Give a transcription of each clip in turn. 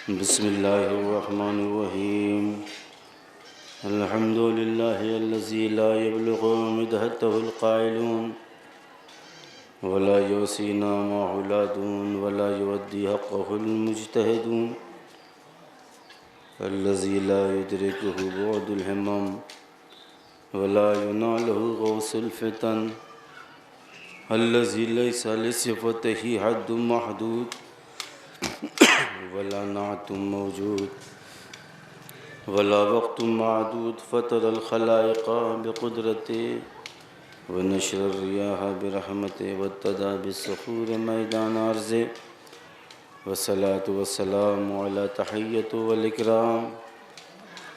बिस्मिल्लाहिर्रहमानिर्रहीम। अल्हम्दुलिल्लाहि अल्लज़ी ला यब्लुगु मिदहतहुल क़ाइलून वला युसीना महुलादून वला युअद्दी हक़्क़हुल मुज्तहिदून अल्लज़ी ला युदरिकुहु बुअदुल हिमम वला युनालुहु गौसुल फ़ितन अल्लज़ी लैसा लिसिफ़तिही हद्दुम महदूद वला नाअतुम मौजूद वला वक़्तुम मादूद फ़तरल ख़लाइक़ा बिक़ुदरतिही व नशरर रियाह बिरहमतिही वब्तदा बिस्सुखूर मैदान अर्ज़िही वस्सलातु वस्सलामु अला तहिय्यतु वल इकराम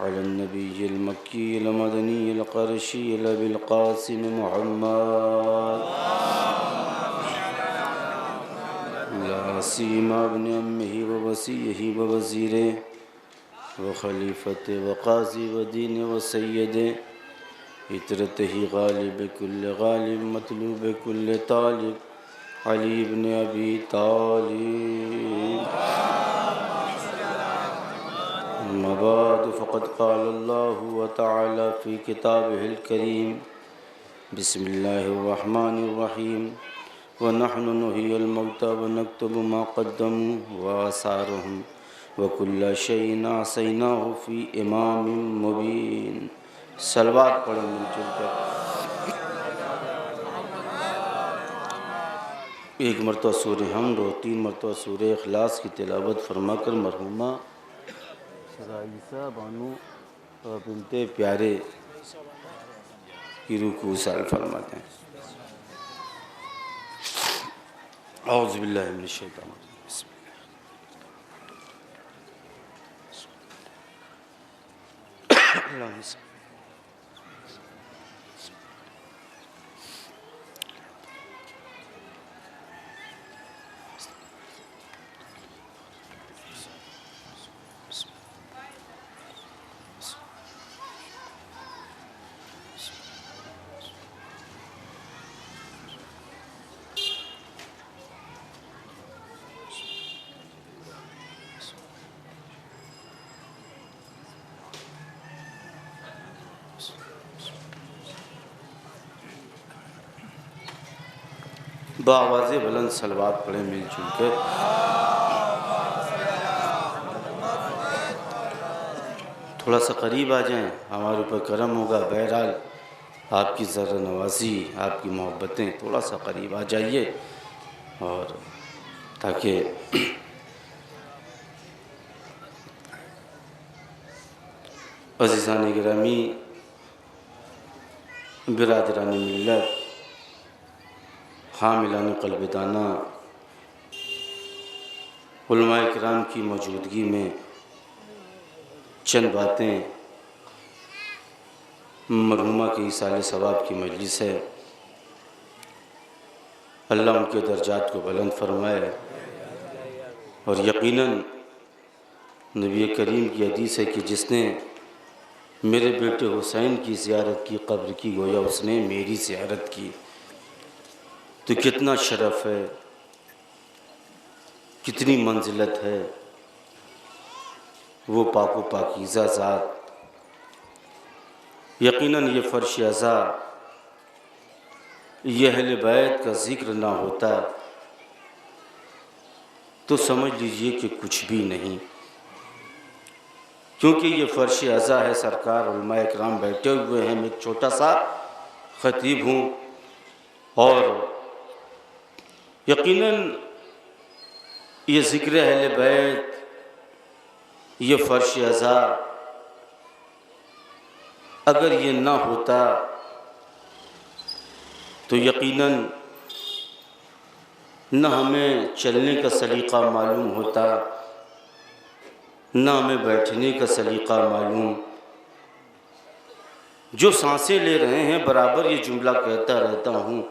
अलन नबिय्यिल मक्किय्यिल मदनिय्यिल क़ुरैशिय्यिल अबिल क़ासिम मुहम्मद ला सीमा इब्न अम्मिही व वसीय्यिही व वज़ीरिही व ख़लीफ़तिही व क़ाज़ी व दीनिही व सय्यदिही इतरतिही ग़ालिब कुल्ल ग़ालिब मतलूब कुल्ल तालिब अली इब्न अबी तालिब। अम्मा बाद फ़क़द क़ाल अल्लाहु तआला फ़ी किताबिहिल करीम बिस्मिल्लाहिर्रहमानिर्रहीम व नहनु नुह्यिल मौता व नक्तुबु मा क़द्दमू व आसारहुम व कुल्ल शैइन अहसैनाहु फ़ी इमामिम मुबीन। सलवात पढ़ें मिलजुल कर। एक मरतबा सूरह हमद और 3 मरतबा सूरह इखलास की तिलावत फरमाकर मरहुमा राइसा बानू बिनते प्यारे की रुकू साल फरमाते हैं। औज़ु बिल्लाहि मिनश शैतानिर रजीम। बिस्मिल्लाह। बावाज़े बुलंद सलवात पढ़े मिलजुल कर। थोड़ा सा करीब आ जाएं, हमारे ऊपर करम होगा। बहरहाल आपकी ज़रा नवाज़ी, आपकी मोहब्बतें, थोड़ा सा करीब आ जाइए और ताकि अज़ीज़ान गिरामी, बिरादरान मिल्लत, हामिलान क़ल्ब दाना, उलमाए किराम की मौजूदगी में चंद बातें मरहुमा के इसाले सवाब की मजलिस है। अल्लाह उनके दर्जात को बुलंद फरमाए। और यकीनन नबी करीम की हदीस है कि जिसने मेरे बेटे हुसैन की ज़ियारत की, कब्र की, गोया उसने मेरी ज़ियारत की। तो कितना शरफ़ है, कितनी मंजिलत है। वो पाक व पाकीज़ा ज़ात, यकीनन ये फ़र्श अज़ा, ये अहले बैत का ज़िक्र ना होता तो समझ लीजिए कि कुछ भी नहीं। क्योंकि ये फ़र्श अज़ा है, सरकार उलमाए किराम बैठे हुए हैं, मैं एक छोटा सा ख़तीब हूँ और यकीनन ये ज़िक्र अहले बैत, ये फ़र्श अज़ा अगर ये ना होता तो यकीनन न हमें चलने का सलीक़ा मालूम होता, न हमें बैठने का सलीक़ा मालूम। जो सांसें ले रहे हैं बराबर ये जुमला कहता रहता हूँ,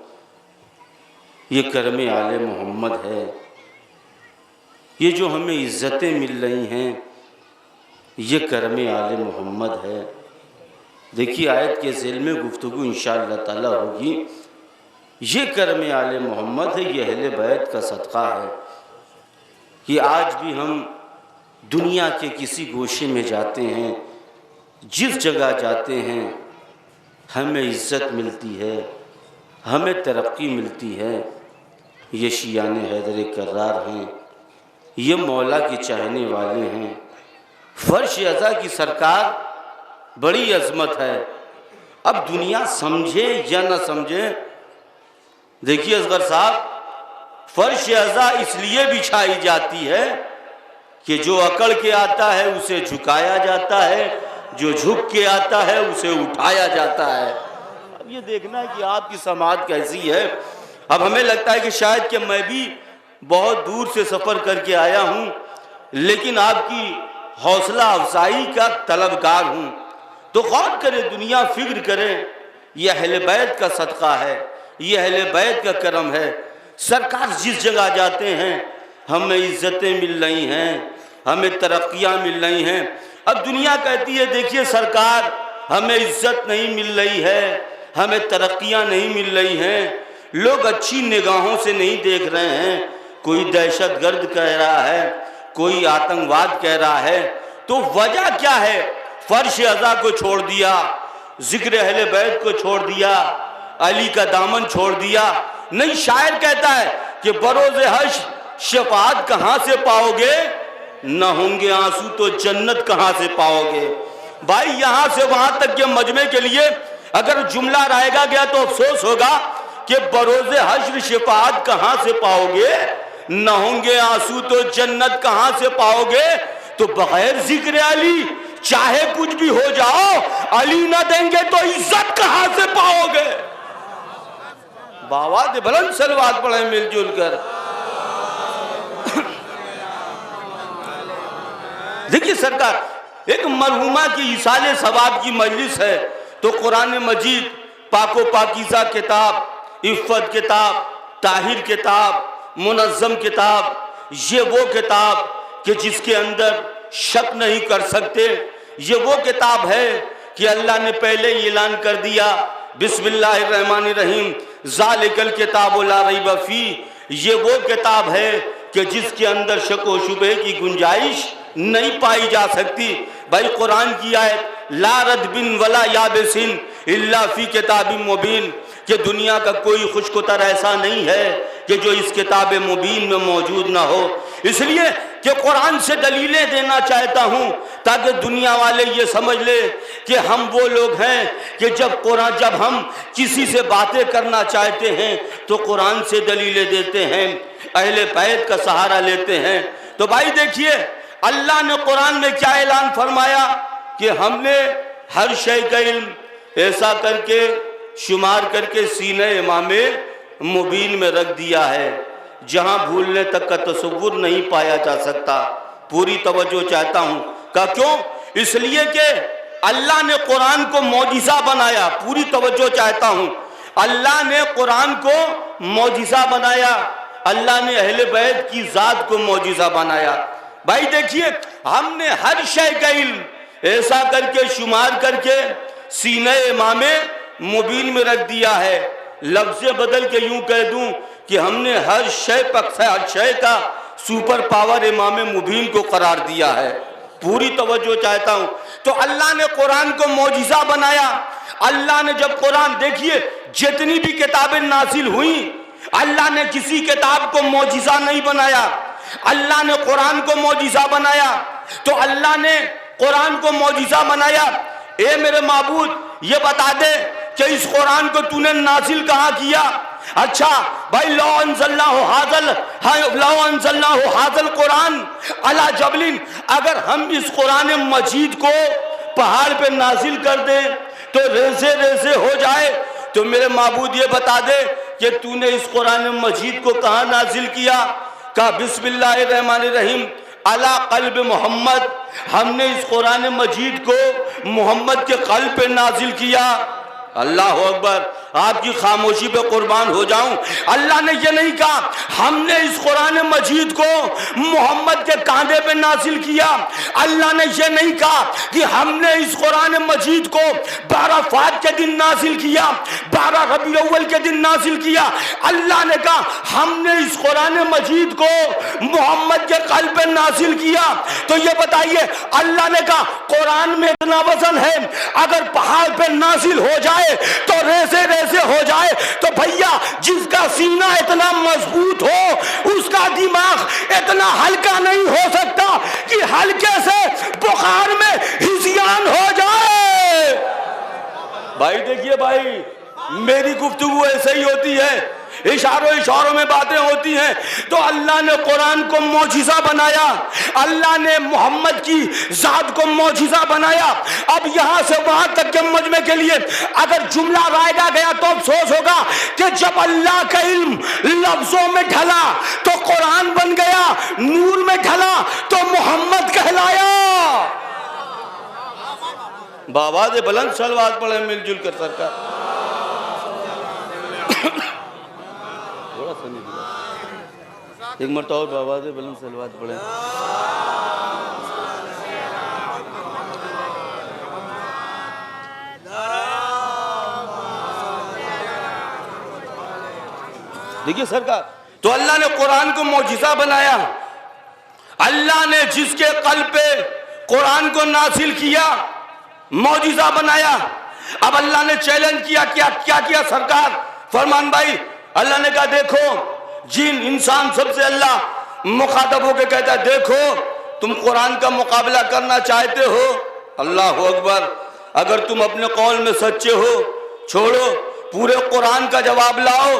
ये करम आले मोहम्मद है। ये जो हमें इज़्ज़तें मिल रही हैं, ये करम आले मोहम्मद है। देखिए आयत के ज़िल में गुफ्तगू इंशाअल्लाह ताला होगी। ये करम आले मोहम्मद है, ये अहले बैत का सदक़ा है कि आज भी हम दुनिया के किसी गोशे में जाते हैं, जिस जगह जाते हैं हमें इज़्ज़त मिलती है, हमें तरक्की मिलती है। ये शियाने हैदर कर्रार हैं, ये मौला के चाहने वाले हैं। फर्श अज़ा की सरकार बड़ी अज़मत है। अब दुनिया समझे या न समझे, देखिए असगर साहब, फर्श अज़ा इसलिए बिछाई जाती है कि जो अकड़ के आता है उसे झुकाया जाता है, जो झुक के आता है उसे उठाया जाता है। अब ये देखना है कि आपकी समाज कैसी है। अब हमें लगता है कि शायद कि मैं भी बहुत दूर से सफ़र करके आया हूँ, लेकिन आपकी हौसला अफजाई का तलबगार हूँ। तो गौर करें, दुनिया फिक्र करें, यह अहले बैत का सदका है, यह अहले बैत का करम है। सरकार जिस जगह जाते हैं हमें इज़्ज़तें मिल रही हैं, हमें तरक्कियाँ मिल रही हैं। अब दुनिया कहती है देखिए सरकार, हमें इज़्ज़त नहीं मिल रही है, हमें तरक्कियाँ नहीं मिल रही हैं, लोग अच्छी निगाहों से नहीं देख रहे हैं। कोई दहशतगर्द कह रहा है, कोई आतंकवाद कह रहा है। तो वजह क्या है? फर्श अज़ा को छोड़ दिया, जिक्र अहले बैत को छोड़ दिया, अली का दामन छोड़ दिया। नहीं, शायर कहता है कि बरोज़े हश्र शफाअत कहाँ से पाओगे, न होंगे आंसू तो जन्नत कहाँ से पाओगे। भाई यहाँ से वहाँ तक के मजमे के लिए अगर जुमला रहेगा गया तो अफसोस होगा कि बरोज़े हश्र शफाअत कहाँ से पाओगे, न होंगे आंसू तो जन्नत कहाँ से पाओगे। तो बगैर जिक्र अली चाहे कुछ भी हो जाओ, अली ना देंगे तो इज्जत कहाँ से पाओगे। बाबा दे बुलंद सलवात पढ़े मिलजुल कर। देखिए सरकार, एक मरहुमा की इसाले सवाब की मजलिस है, तो कुरान मजीद पाको पाकीज़ा किताब, इफ़्फ़त किताब, ताहिर किताब, मुनज़्ज़म किताब, ये वो किताब कि जिसके अंदर शक नहीं कर सकते। ये वो किताब है कि अल्लाह ने पहले ही ऐलान कर दिया, बिस्मिल्लाहिर्रहमानिर्रहीम, ज़ालिकल किताबु ला रैब फी। ये वो किताब है कि जिसके अंदर शक व शुबे की गुंजाइश नहीं पाई जा सकती। भाई कुरान की आयत ला रद्बिन वला याबिसिन इल्ला फी किताबिन मुबीन, कि दुनिया का कोई खुशकुतर ऐसा नहीं है कि जो इस किताब मुबीन में मौजूद ना हो। इसलिए कि कुरान से दलीलें देना चाहता हूँ ताकि दुनिया वाले ये समझ ले कि हम वो लोग हैं कि जब हम किसी से बातें करना चाहते हैं तो कुरान से दलीलें देते हैं, अहले बैत का सहारा लेते हैं। तो भाई देखिए, अल्लाह ने कुरान में क्या ऐलान फरमाया कि हमने हर शय का इल्म ऐसा करके शुमार करके सीने इमामे मुबीन में रख दिया है, जहां भूलने तक का तसव्वुर नहीं पाया जा सकता। पूरी तवज्जो चाहता हूं का क्यों? इसलिए कि अल्लाह ने कुरान को मौजिज़ा बनाया। पूरी तवज्जो चाहता हूं, अल्लाह ने कुरान को मौजिज़ा बनाया, अल्लाह ने अहले बैत की ज़ात को मौजिज़ा बनाया। भाई देखिए, हमने हर शय का इल्म ऐसा करके शुमार करके सीने इमामे मुबीन में रख दिया है। लफ्ज़ बदल के यूं कह दूं कि हमने हर शय का सुपर पावर इमाम मुबीन को करार दिया है। पूरी तवज्जो चाहता हूं। तो अल्लाह ने कुरान को मौजिज़ा बनाया। अल्लाह ने जब कुरान, देखिए जितनी भी किताबें नाजिल हुई, अल्लाह ने किसी किताब को मौजिज़ा नहीं बनाया, अल्लाह ने कुरान को मौजिज़ा बनाया। तो अल्लाह ने कुरान को मौजिज़ा बनाया। ए मेरे माबूद, ये बता दे कि इस कुरान को तूने नाजिल कहाँ किया? अच्छा भाई, लौ अंज़लनाहु हाज़ल कुरान अला जबलिन, अगर हम इस कुरान मजीद को पहाड़ पे नाजिल कर दें तो रेज़े रेज़े हो जाए, तो मेरे माबूद ये बता दे कि तूने इस कुरान मजीद को कहाँ नाजिल किया? कहा बिस्मिल्लाहिर्रहमानिर्रहीम अला क़ल्ब मोहम्मद, हमने इस कुरान मजीद को मोहम्मद के क़ल्ब पे नाजिल किया। अल्लाह अकबर। आपकी खामोशी पे कुर्बान हो जाऊं। अल्लाह ने ये नहीं कहा हमने इस कुरान मजीद को मोहम्मद के कांधे पे नाजिल किया। अल्लाह ने ये नहीं कहा कि हमने इस कुरान मजीद को 12 फात के दिन नाजिल किया, 12 रबी अव्वल के दिन नाजिल किया। अल्लाह ने कहा हमने इस कुरान मजीद को मोहम्मद के कल्ब पे नाजिल किया। तो ये बताइए, अल्लाह ने कहा कुरान में इतना वजन है, अगर पहाड़ पे नाजिल हो जाए तो रेसे रेसे हो जाए। तो भैया जिसका सीना इतना मजबूत हो उसका दिमाग इतना हल्का नहीं हो सकता कि हल्के से बुखार में हिज़ियान हो जाए। भाई देखिए भाई, मेरी गुफ्तगू ऐसे ही होती है, इशारों में बातें होती हैं। तो अल्लाह ने कुरान को मौजिज़ा बनाया, अल्लाह ने मोहम्मद की जात को मौजिज़ा बनाया। अब यहां से वहां तक के मजमे के लिए अगर जुमला गाया गया तो अफसोस होगा कि जब अल्लाह का इल्म लफ्जों में ढला तो कुरान बन गया, नूर में ढला तो मोहम्मद कहलाया। बाबा दे बुलंद सलवात पढ़े मिलजुल कर सरकार। एक मरतबा और बाबा दे बुलंद सलवात पढ़े। देखिए सरकार, तो अल्लाह ने कुरान को मौजिज़ा बनाया। अल्लाह ने जिसके कल्ब पे कुरान को नाजिल किया, मौजिज़ा बनाया। अब अल्लाह ने चैलेंज किया, क्या किया सरकार फरमान भाई? अल्लाह ने कहा देखो, जिन इंसान सबसे अल्लाह मुखातब होकर कहता है देखो तुम कुरान का मुकाबला करना चाहते हो, अल्लाह अकबर, अगर तुम अपने कौल में सच्चे हो छोड़ो, पूरे कुरान का जवाब लाओ।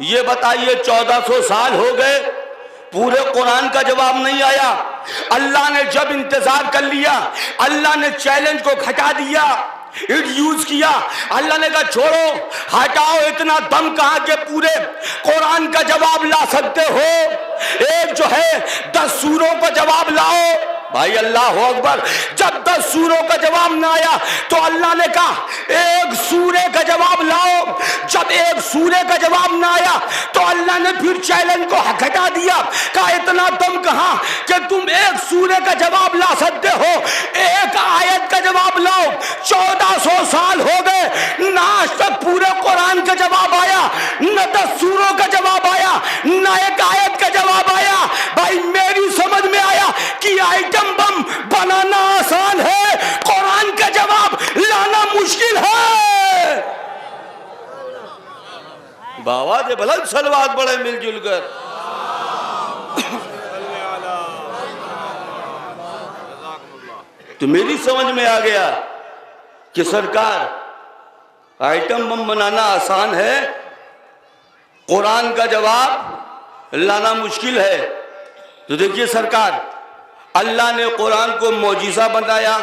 ये बताइए 1400 साल हो गए, पूरे कुरान का जवाब नहीं आया। अल्लाह ने जब इंतजार कर लिया, अल्लाह ने चैलेंज को घटा दिया, यूज किया। अल्लाह ने कहा छोड़ो, हटाओ, इतना दम कहां के पूरे कुरान का जवाब ला सकते हो? एक जो है 10 सूरों का जवाब लाओ। भाई अल्लाह अकबर, जब 10 सूरों का जवाब ना आया तो अल्लाह ने कहा एक सूरे का जवाब लाओ। जब एक सूरे का जवाब ना आया तो अल्लाह ने फिर चैलेंज को घटा दिया, कहा इतना दम कहां कि तुम एक सूरे का जवाब ला सकते हो, एक आयत का जवाब लाओ। 1400 साल हो गए, ना आज तक पूरे कुरान का जवाब आया, न 10 सूरों का जवाब आया, न एक आयत का जवाब आया। भाई मेरी समझ में आया कि आइटम बम बनाना आसान है, कुरान का जवाब लाना मुश्किल है। बाबा दे बुलंद सलवात बड़े मिलजुल कर। तो मेरी समझ में आ गया कि सरकार आइटम बम बनाना आसान है, कुरान का जवाब लाना मुश्किल है। तो देखिए सरकार, अल्लाह ने कुरान को मौजिज़ा बनाया,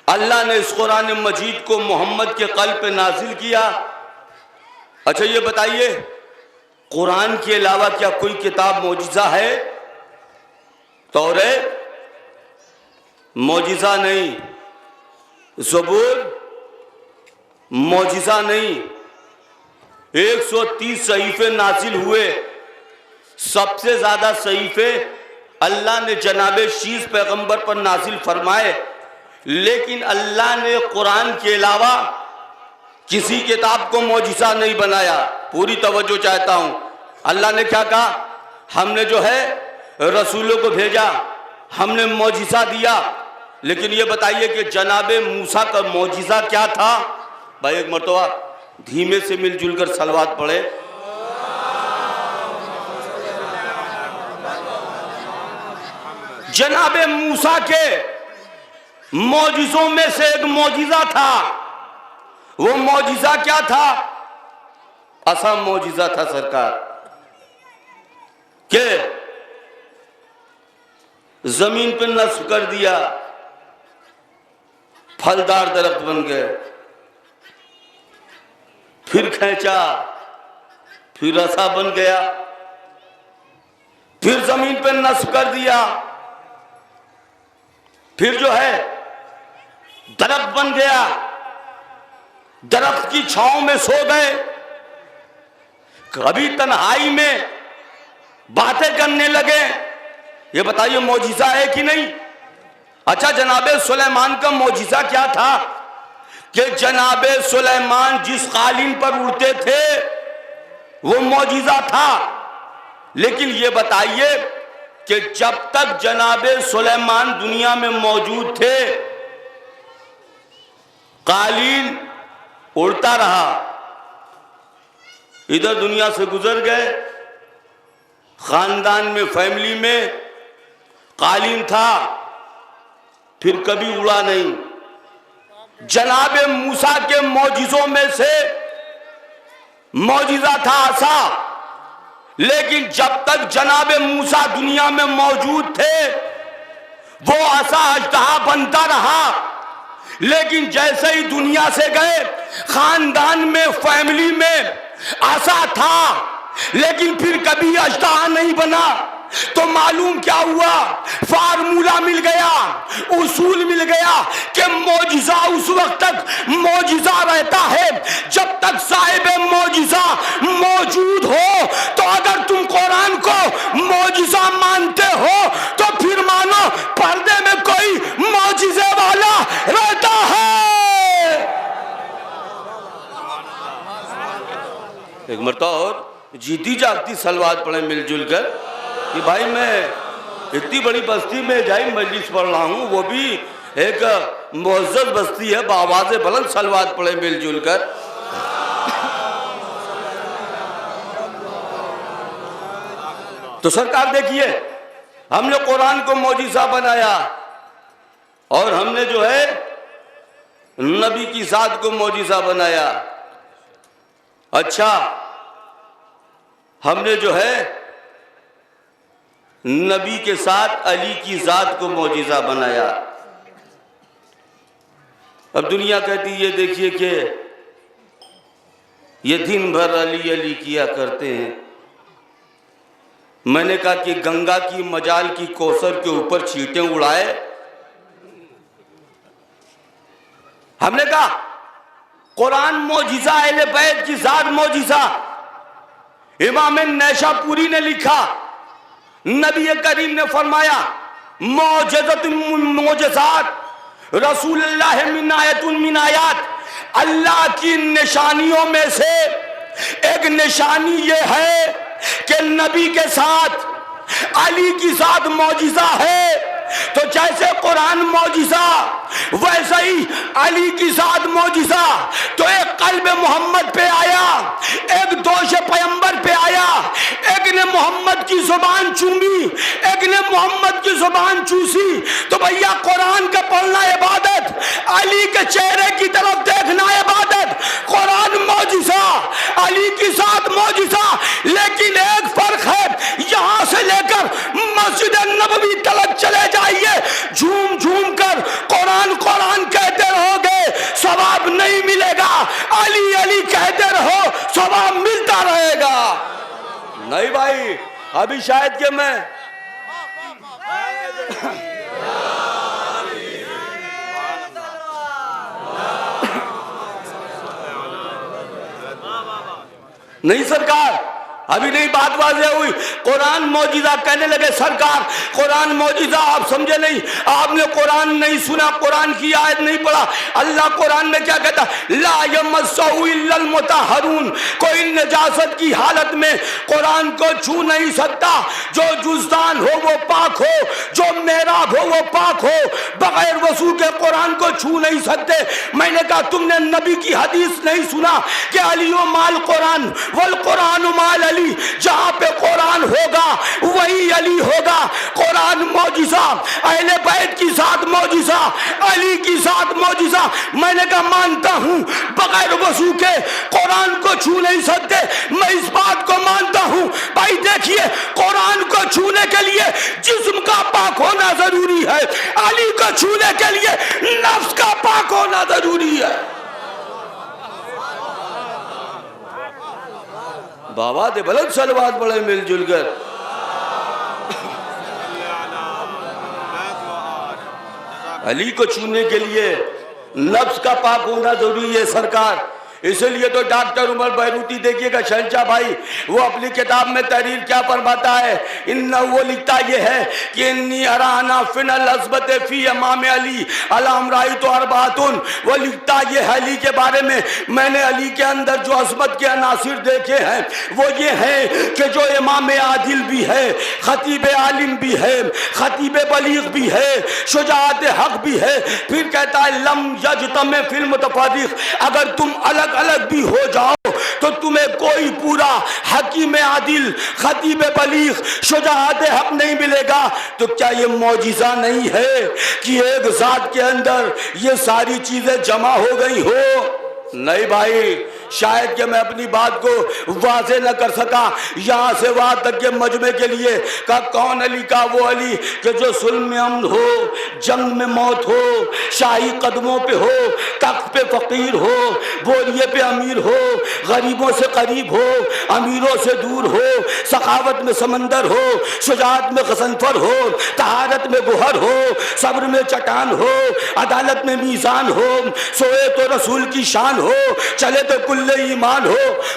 अल्लाह ने इस कुरान मजीद को मोहम्मद के कल्ब पे नाजिल किया। अच्छा ये बताइए, कुरान के अलावा क्या कोई किताब मौजिज़ा है? तौरात मौजिज़ा नहीं, ज़बूर मौजिज़ा नहीं। 130 सहीफे नाजिल हुए, सबसे ज्यादा सहीफे अल्लाह ने जनाबे शीस पैगंबर पर नाजिल फरमाए, लेकिन अल्लाह ने कुरान के अलावा किसी किताब को मौजिज़ा नहीं बनाया। पूरी तवज्जो चाहता हूं। अल्लाह ने क्या कहा? हमने जो है रसूलों को भेजा, हमने मौजिज़ा दिया, लेकिन ये बताइए कि जनाबे मूसा का मौजिज़ा क्या था? भाई एक मरतबा धीमे से मिलजुल कर सलवात पढ़े। जनाबे मूसा के मौजिज़ों में से एक मौजिज़ा था। वो मौजिज़ा क्या था? ऐसा मौजिज़ा था सरकार के जमीन पर नस्ब कर दिया, फलदार दरख्त बन गए, फिर खींचा, फिर रसा बन गया, फिर जमीन पर नस्ब कर दिया, फिर जो है दरख्त बन गया, दरख्त की छांव में सो गए, कभी तन्हाई में बातें करने लगे। ये बताइए मौजिज़ा है कि नहीं? अच्छा, जनाबे सुलेमान का मौजिज़ा क्या था कि जनाबे सुलेमान जिस कालीन पर उड़ते थे वो मौजिज़ा था। लेकिन ये बताइए कि जब तक जनाबे सुलेमान दुनिया में मौजूद थे कालीन उड़ता रहा, इधर दुनिया से गुजर गए, खानदान में फैमिली में कालीन था, फिर कभी उड़ा नहीं। जनाबे मूसा के मौजिज़ों में से मौजिज़ा था आसा, लेकिन जब तक जनाबे मूसा दुनिया में मौजूद थे वो आसा अजदहा बनता रहा। लेकिन जैसे ही दुनिया से गए, खानदान में फैमिली में आसा था, लेकिन फिर कभी अजदहा नहीं बना। तो मालूम क्या हुआ? फार्मूला मिल गया, उसूल मिल गया कि मौजिज़ा उस वक्त तक मौजिज़ा रहता है जब तक साहिब मौजिज़ा मौजूद हो। तो अगर तुम कुरान को मौजिज़ा मानते हो तो फिर मानो पर्दे में कोई मौजिज़े वाला रहता है। एक मरतबा और जीती जागती सलवात पढ़े मिलजुल कर कि भाई मैं इतनी बड़ी बस्ती में जाई मजलिस पढ़ रहा हूँ, वो भी एक मुअज़्ज़ज़ बस्ती है, बावाज़े बुलंद सलवात पढ़े मिलजुल कर। तो सरकार देखिए, हमने कुरान को मौजिज़ा बनाया और हमने जो है नबी की ज़ात को मौजिज़ा बनाया। अच्छा, हमने जो है नबी के साथ अली की ज़ात को मौजिज़ा बनाया। अब दुनिया कहती है, ये देखिए कि ये दिन भर अली अली किया करते हैं। मैंने कहा कि गंगा की मजाल की कौसर के ऊपर छींटें उड़ाए। हमने कहा कुरान मौजिज़ा, अहले बैत की ज़ात मौजिज़ा। इमाम नैशापुरी ने लिखा, नबी करीम ने फरमाया मौजज़ात रसूलुल्लाह मिन आयतुन मिन आयात, अल्लाह की निशानियों में से एक निशानी ये है कि नबी के साथ अली की साथ मौजिज़ा है। तो जैसे कुरान मौजिज़ा वैसे ही अली की साथ मौजिज़ा। तो एक कल्ब मोहम्मद पे आया, एक दोष पैगंबर पे आया, एक ने मोहम्मद की जुबान चूमी, एक ने मोहम्मद की जुबान चूसी। तो भैया कुरान का पढ़ना इबादत, अली के चेहरे की तरफ देखना इबादत। कुरान मौजिज़ा, अली की साथ मौजिज़ा। लेकिन एक फर्क है, यहां से लेकर मस्जिद नबवी तक चले जाइए, झूम झूम कर कुरान कुरान कहते रहोगे, सवाब नहीं मिलेगा। अली अली कहते रहो, सवाब मिलता रहेगा। नहीं भाई, अभी शायद कि मैं नहीं सरकार, अभी नहीं बात वाज़ेह हुई। कुरान मौजिज़ा कहने लगे सरकार कुरान मौजिज़ा, आप समझे नहीं, आपने कुरान नहीं सुना, कुरान की आयत नहीं पढ़ा। अल्लाह कुरान में क्या कहता? ला यमस्सहु इल्लल मुतहहरून, कोई नजासत की हालत में कुरान को छू नहीं सकता। जो जुज़दान हो वो पाक हो, जो मेराब हो वो पाक हो, बगैर वज़ू के कुरान को छू नहीं सकते। मैंने कहा तुमने नबी की हदीस नहीं सुना कि अलियो माल कुरान वल कुरान माल अली, जहां पे कुरान होगा वही अली होगा। कुरान मौजिज़ा, अहले बैत की साथ मौजिज़ा, अली की साथ मौजिज़ा। मैंने कहा मानता हूं बगैर वज़ू के कुरान को छू नहीं सकते, मैं इस बात को मानता हूं। भाई देखिए, कुरान को छूने के लिए जिस्म का पाक होना जरूरी है, अली को छूने के लिए नफ्स का पाक होना जरूरी है। बाबा दे बुलंद सलवात बड़े मिलजुल कर। अली को छूने के लिए नफ्स का पाक होना जरूरी है सरकार। इसलिए तो डॉक्टर उमर बैरूती देखिएगा शहंशाह भाई, वो अपनी किताब में तहरीर क्या फरमाता है, वो लिखता ये है कि इन्नी अराना फिनल अज़बत फी इमाम अली अलमराई तो अरबातुन। वो लिखता ये है अली के बारे में, मैंने अली के अंदर जो अज़मत के अनासिर देखे हैं वो ये है कि जो इमाम आदिल भी है, खतीब आलिम भी है, खतीब बलीग भी है, शुजाअत हक भी है। फिर कहता है लम यजतमे फिल मुतफर्रिक, अगर तुम अलग अलग भी हो जाओ तो तुम्हें कोई पूरा हकीम आदिल, खतीब बलीग, शुजाअत हक नहीं मिलेगा। तो क्या ये मौजिज़ा नहीं है कि एक जात के अंदर ये सारी चीजें जमा हो गई हो? नहीं भाई, शायद कि मैं अपनी बात को वाज़े न कर सका। यहाँ से वहाँ तक के मजमे के लिए का कौन अली का वो अली कि जो सुल्म में अमन हो, जंग में मौत हो, शाही कदमों पे हो, तख्त पे फकीर हो, बोरिए पे अमीर हो, गरीबों से करीब हो, अमीरों से दूर हो, सखावत में समंदर हो, शुजाअत में गसनफर हो, तहारत में गुहर हो, सब्र में चट्टान हो, अदालत में मीज़ान हो, सोए तो रसूल की शान हो, चले तो कुल्ले ईमान हो।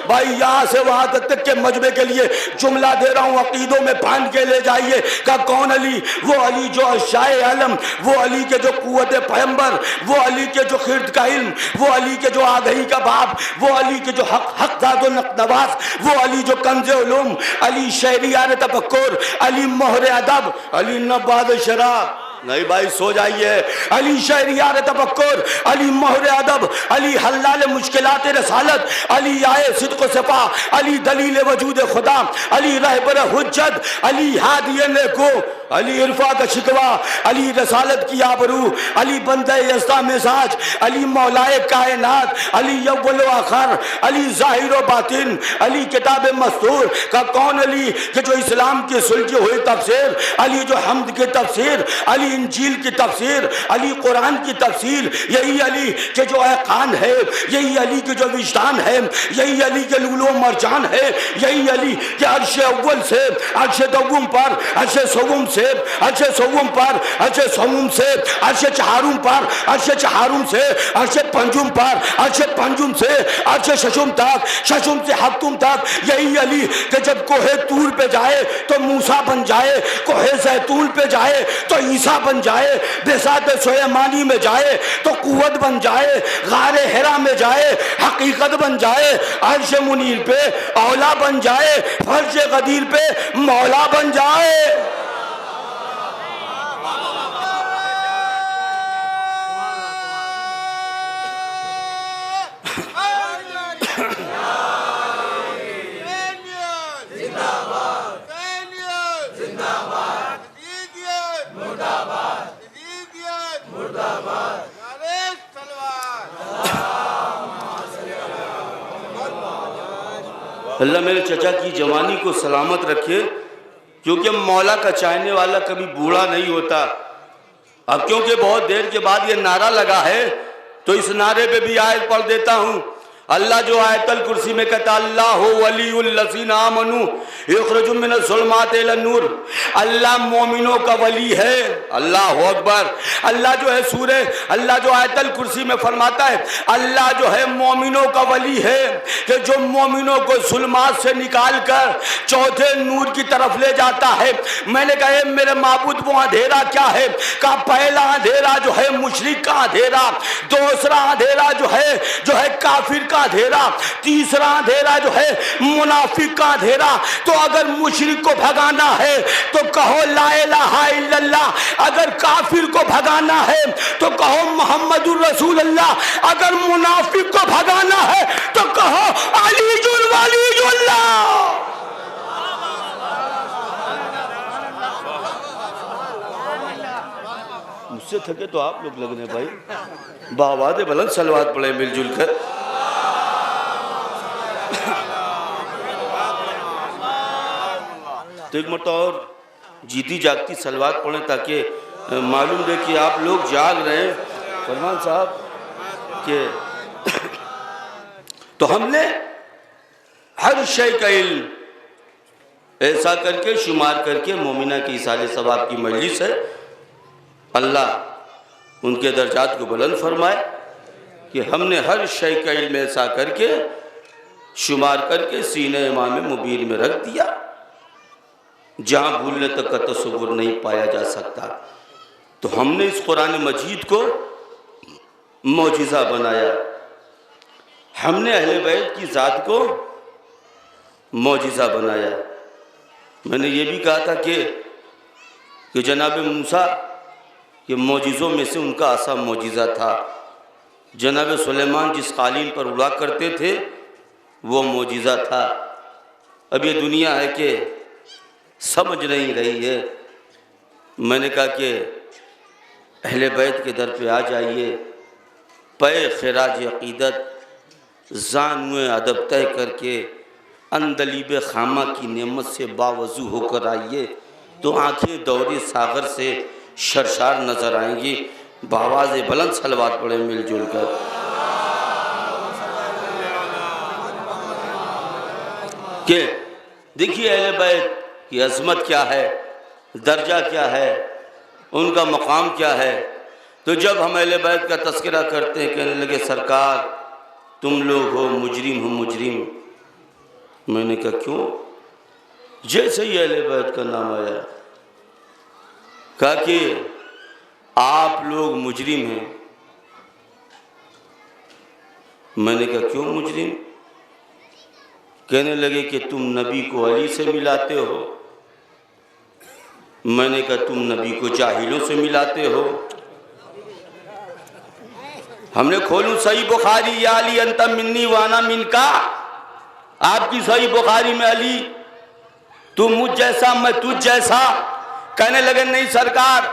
भाई यहाँ से वहाँ तक के मजमे के लिए जुमला दे रहा हूँ, अकीदों में बांध के ले जाइए। का कौन अली? वो अली जो शाह आलम, वो अली के जो कुव्वत पैगंबर, वो अली के जो खिर्द का इल्म, वो अली के जो आगही का बाप, वो अली के जो हक़दाद नवाज, वो अली जो कंज़े उलूम, अली शहरियार तफक्कुर, अली मोहर अदब, अली नवाज़ शरा। नहीं भाई सो जाइए। अली शहरियार तफक्कुर, अली मोहर अदब, अली हल्लाल मुश्किलात रसालत, अली आए सिद्क़ सफ़ा, अली दलील वजूद खुदा, अली रहबर हुज्जत, अली हादिय नेको, अली इरफा का शिकवा, अली रसालत की आबरू, अली बंदे यस्ता मिजाज, अली मौलाए कायनात, अली अव्वल व आखिर, अली ज़ाहिर व बातिन, अली किताब मस्तूर। का कौन अली कि जो इस्लाम की सुलझी हुई तफसीर, अली जो हम्द की तफसीर, अली इंजील की तफसीर, अली कुरान की तफसीर, यही अली के जो ऐकान है, यही अली के जो विजदान है, यही अली के लूलो मरजान है, यही अली के अर्श अव्वल से अर्श दव्वम पर, अर्श सव्वम से अर्श सव्वम पर, अर्श सव्वम से अर्श चहारुम पर, अर्श चहारुम से अर्श पंजुम पर, अर्श पंजुम से अर्श शशुम तक, शशुम से हफ्तुम तक। यही अली के जब कोहे तूर पे जाए तो मूसा बन जाए, कोहे जैतून पे जाए तो ईसा बन जाए, बेसात सुलेमानी में जाए तो कुव्वत बन जाए, गारे हिरा में जाए हकीकत बन जाए, अर्श मुनीर पे औला बन जाए, फर्श गदीर पे मौला बन जाए। अल्लाह मेरे चचा की जवानी को सलामत रखे, क्योंकि मौला का चाहने वाला कभी बूढ़ा नहीं होता। अब क्योंकि बहुत देर के बाद ये नारा लगा है तो इस नारे पे भी आयत पढ़ देता हूँ। अल्लाह जो आयतल कुर्सी में कहता अल्लाह वलीउल लज़ीना आमनू युखरिजुहुम मिनज़ ज़ुलुमाति इलन नूर, अल्लाह मोमिनों का वली है। अल्लाह अकबर। अल्लाह जो है सूरे, अल्लाह जो आयतल कुर्सी में फरमाता है अल्लाह जो है मोमिनों का वली है कि जो मोमिनों को ज़ुल्मात से निकाल कर चौथे नूर की तरफ ले जाता है। मैंने कहा मेरे माबूद वो अंधेरा क्या है? का पहला अंधेरा जो है मुशरिक का अंधेरा, दूसरा अंधेरा जो है काफिर का अंधेरा, तीसरा अंधेरा जो है मुनाफिक का अंधेरा। तो अगर मुशरिक को भगाना है तो कहो ला इलाहा इल्लल्लाह, अगर काफिर को भगाना है तो कहो मुहम्मदुर रसूलुल्लाह, अगर मुनाफिक को भगाना है तो कहो अलीजुल वलीजुल्लाह। मुझसे थके तो आप लोग लगने भाई, बावादे बुलंद सलवात पढ़े मिलजुल कर। तो एक मरतबा और जीती जागती सलवात पढ़ें ताकि मालूम रहे कि आप लोग जाग रहे हैं। फरमान साहब के तो हमने हर शय का इल्म ऐसा करके शुमार करके मोमिना की इसाले सवाब की मजलिस है, अल्लाह उनके दर्जात को बुलंद फरमाए। कि हमने हर शय का इल्म ऐसा करके शुमार करके सीने इमाम मुबीन में रख दिया जहाँ भूलने तक का तसव्वुर नहीं पाया जा सकता। तो हमने इस कुरान मजीद को मौजिज़ा बनाया, हमने अहले बैत की ज़ात को मौजिज़ा बनाया। मैंने ये भी कहा था कि जनाब मूसा के मौजिज़ों में से उनका आसा मौजिज़ा था। जनाब सुलेमान जिस कालीन पर उड़ा करते थे वो मौजिज़ा था। अब ये दुनिया है कि समझ नहीं रही है। मैंने कहा कि अहले बैत के दर पे आ जाइए, पे खिराज अक़ीदत ज़ानुए अदब तय करके अंदलीब खामा की नेमत से बावजू होकर आइए तो आंखें दौरे सागर से शरशार नज़र आएंगी। बावाज़ बुलंद सलवात पढ़े मिलजुल कर। कि देखिए अहले बैत की अज़मत क्या है, दर्जा क्या है, उनका मकाम क्या है। तो जब हम अहले बैत का तज़किरा करते हैं कहने लगे सरकार तुम लोग हो मुजरिम, हो मुजरिम। मैंने कहा क्यों? जैसे ही अहले बैत का नाम आया कहा कि आप लोग मुजरिम हैं। मैंने कहा क्यों मुजरिम? कहने लगे कि तुम नबी को अली से मिलाते हो। मैंने कहा तुम नबी को जाहिलों से मिलाते हो। हमने खोलू सही बुखारी, या अली अंत मिन्नी वाना मिनका। आपकी सही बुखारी में अली तू मुझ जैसा मैं तुझ जैसा। कहने लगे नहीं सरकार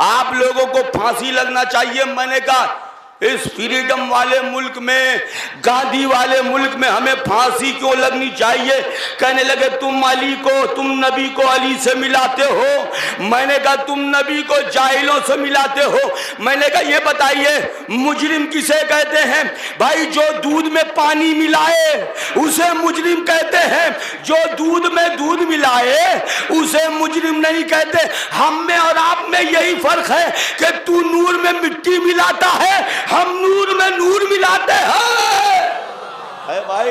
आप लोगों को फांसी लगना चाहिए। मैंने कहा इस फ्रीडम वाले मुल्क में, गांधी वाले मुल्क में हमें फांसी क्यों लगनी चाहिए? कहने लगे तुम अली को, तुम नबी को अली से मिलाते हो। मैंने कहा तुम नबी को जाहिलों से मिलाते हो। मैंने कहा ये बताइए मुजरिम किसे कहते हैं? भाई जो दूध में पानी मिलाए उसे मुजरिम कहते हैं, जो दूध में दूध मिलाए उसे मुजरिम नहीं कहते। हम में और आप में यही फर्क है कि तू नूर में मिट्टी मिलाता है, हम नूर में नूर मिलाते हैं। भाई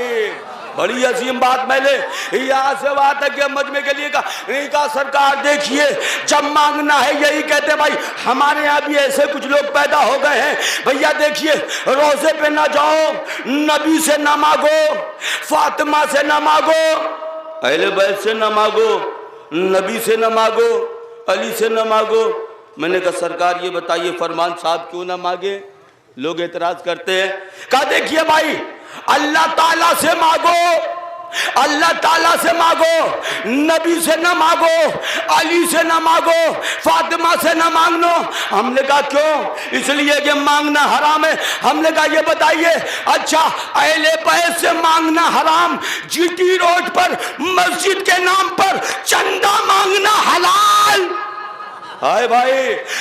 बड़ी अजीम बात। मैंने यहाँ से बात है कि मजमे के लिए कहा सरकार देखिए जब मांगना है यही कहते भाई। हमारे यहाँ भी ऐसे कुछ लोग पैदा हो गए हैं। भैया देखिए रोजे पे ना जाओ, नबी से ना मांगो, फातिमा से ना मांगो, अहले बैत से ना मांगो, नबी से ना मांगो, अली से ना मांगो। मैंने कहा सरकार ये बताइए फरमान साहब क्यों ना मांगे? लोग एतराज करते हैं। कहा देखिए भाई अल्लाह ताला से मांगो, अल्लाह ताला से मांगो, नबी से ना मांगो, अली से ना मांगो, फातिमा से ना मांगो। हमने कहा क्यों? इसलिए कि मांगना हराम है। हमने कहा ये बताइए अच्छा अहले बैत से मांगना हराम, जीटी रोड पर मस्जिद के नाम पर चंदा मांगना हलाल। हाय भाई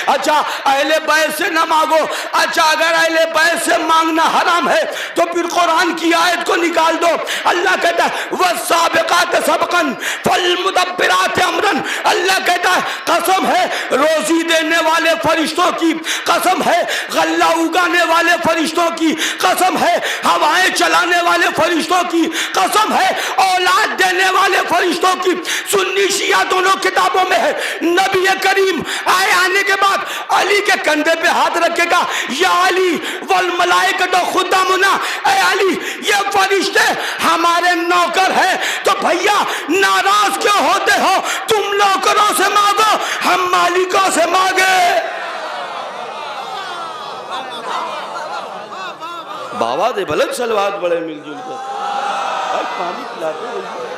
अच्छा अहले बैत से ना मांगो। अच्छा अगर अहले बैत से मांगना हराम है तो फिर कुरान की आयत को निकाल दो। अल्लाह कहता है वस्साबिकात सबकन फलमुदब्बिरात अमरन। अल्लाह कहता है कसम है रोजी देने वाले फरिश्तों की, कसम है गल्ला उगाने वाले फरिश्तों की, कसम है हवाएं चलाने वाले फरिश्तों की, कसम है औलाद देने वाले फरिश्तों की। सुन्नी शिया दोनों किताबों में है। नबी करीम आए आने के बाद अली के कंधे पे हाथ रखेगा या अली वल मलाइकतु खुद्दामुना। ऐ अली ये फरिश्ते हमारे नौकर हैं। तो भैया नाराज क्यों होते हो? तुम नौकरों से मांगो, हम मालिकों से मांगे। बाबा दे बलक सलवात बड़े मिलजुल कर पानी पिलाते।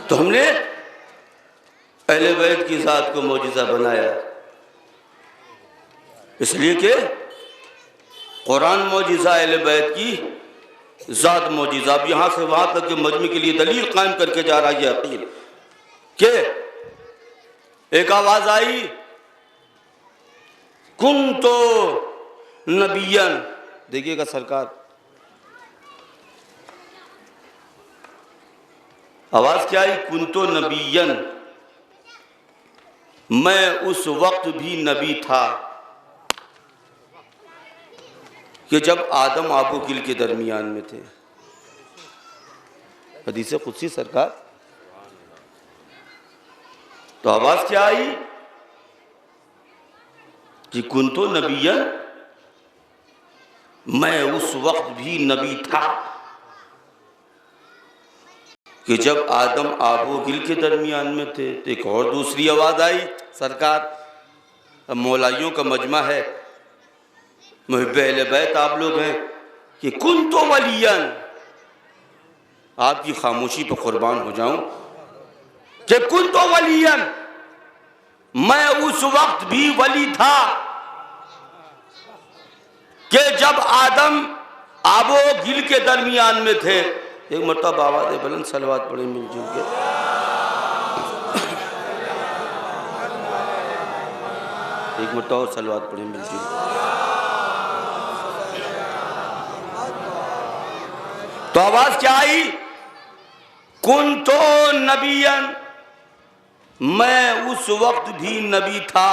तो हमने अहले बैत की ज़ात को मौजिज़ा बनाया इसलिए कि कुरान मौजिज़ा, अहले बैत की ज़ात मौजिज़ा। अब यहाँ से वहाँ तक के मजमे के लिए दलील कायम करके जा रहा है अकील कि एक आवाज़ आई कुंतो नबियन, देखिएगा सरकार, आवाज क्या आई? कुंतो नबियन, मैं उस वक्त भी नबी था कि जब आदम आबू गिल के दरमियान में थे। हदीस कुदसी सरकार। तो आवाज क्या आई कि कुंतो नबियन, मैं उस वक्त भी नबी था कि जब आदम आबू गिल के दरमियान में थे। तो एक और दूसरी आवाज आई सरकार, अब मौलाइयों का मजमा है, मुहिब्बे अहले बैत आप लोग हैं, कि कुंतो वलियन, आपकी खामोशी पर कुर्बान हो जाऊं, कि कुंतो वलियन, मैं उस वक्त भी वली था कि जब आदम आबो गिल के दरमियान में थे। एक मरतबा आवाज़ बुलंद सलवात पढ़े मिलजुल के। एक मरतबा और सलवात पढ़े मिलजुल के। तो आवाज क्या आई? कुंतो नबियन, मैं उस वक्त भी नबी था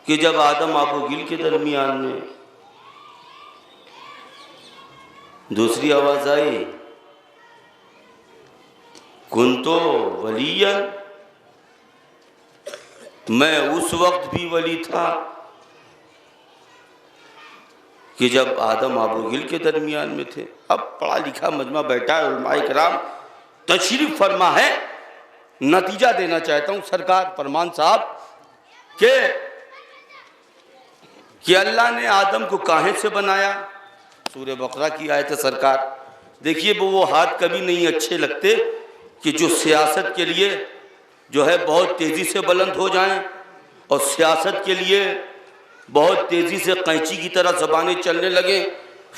कि जब आदम आबू गिल के दरमियान में। दूसरी आवाज आई कुंतो वलियन, मैं उस वक्त भी वली था कि जब आदम आबू गिल के दरमियान में थे। अब पढ़ा लिखा मजमा बैठा है, उलमाए किराम तशरीफ फरमा है। नतीजा देना चाहता हूं सरकार फरमान साहब कि अल्लाह ने आदम को काहे से बनाया। सूरह बकरा की आयत है सरकार। देखिए वो हाथ कभी नहीं अच्छे लगते कि जो सियासत के लिए जो है बहुत तेज़ी से बुलंद हो जाएं और सियासत के लिए बहुत तेज़ी से कैंची की तरह ज़बानें चलने लगे।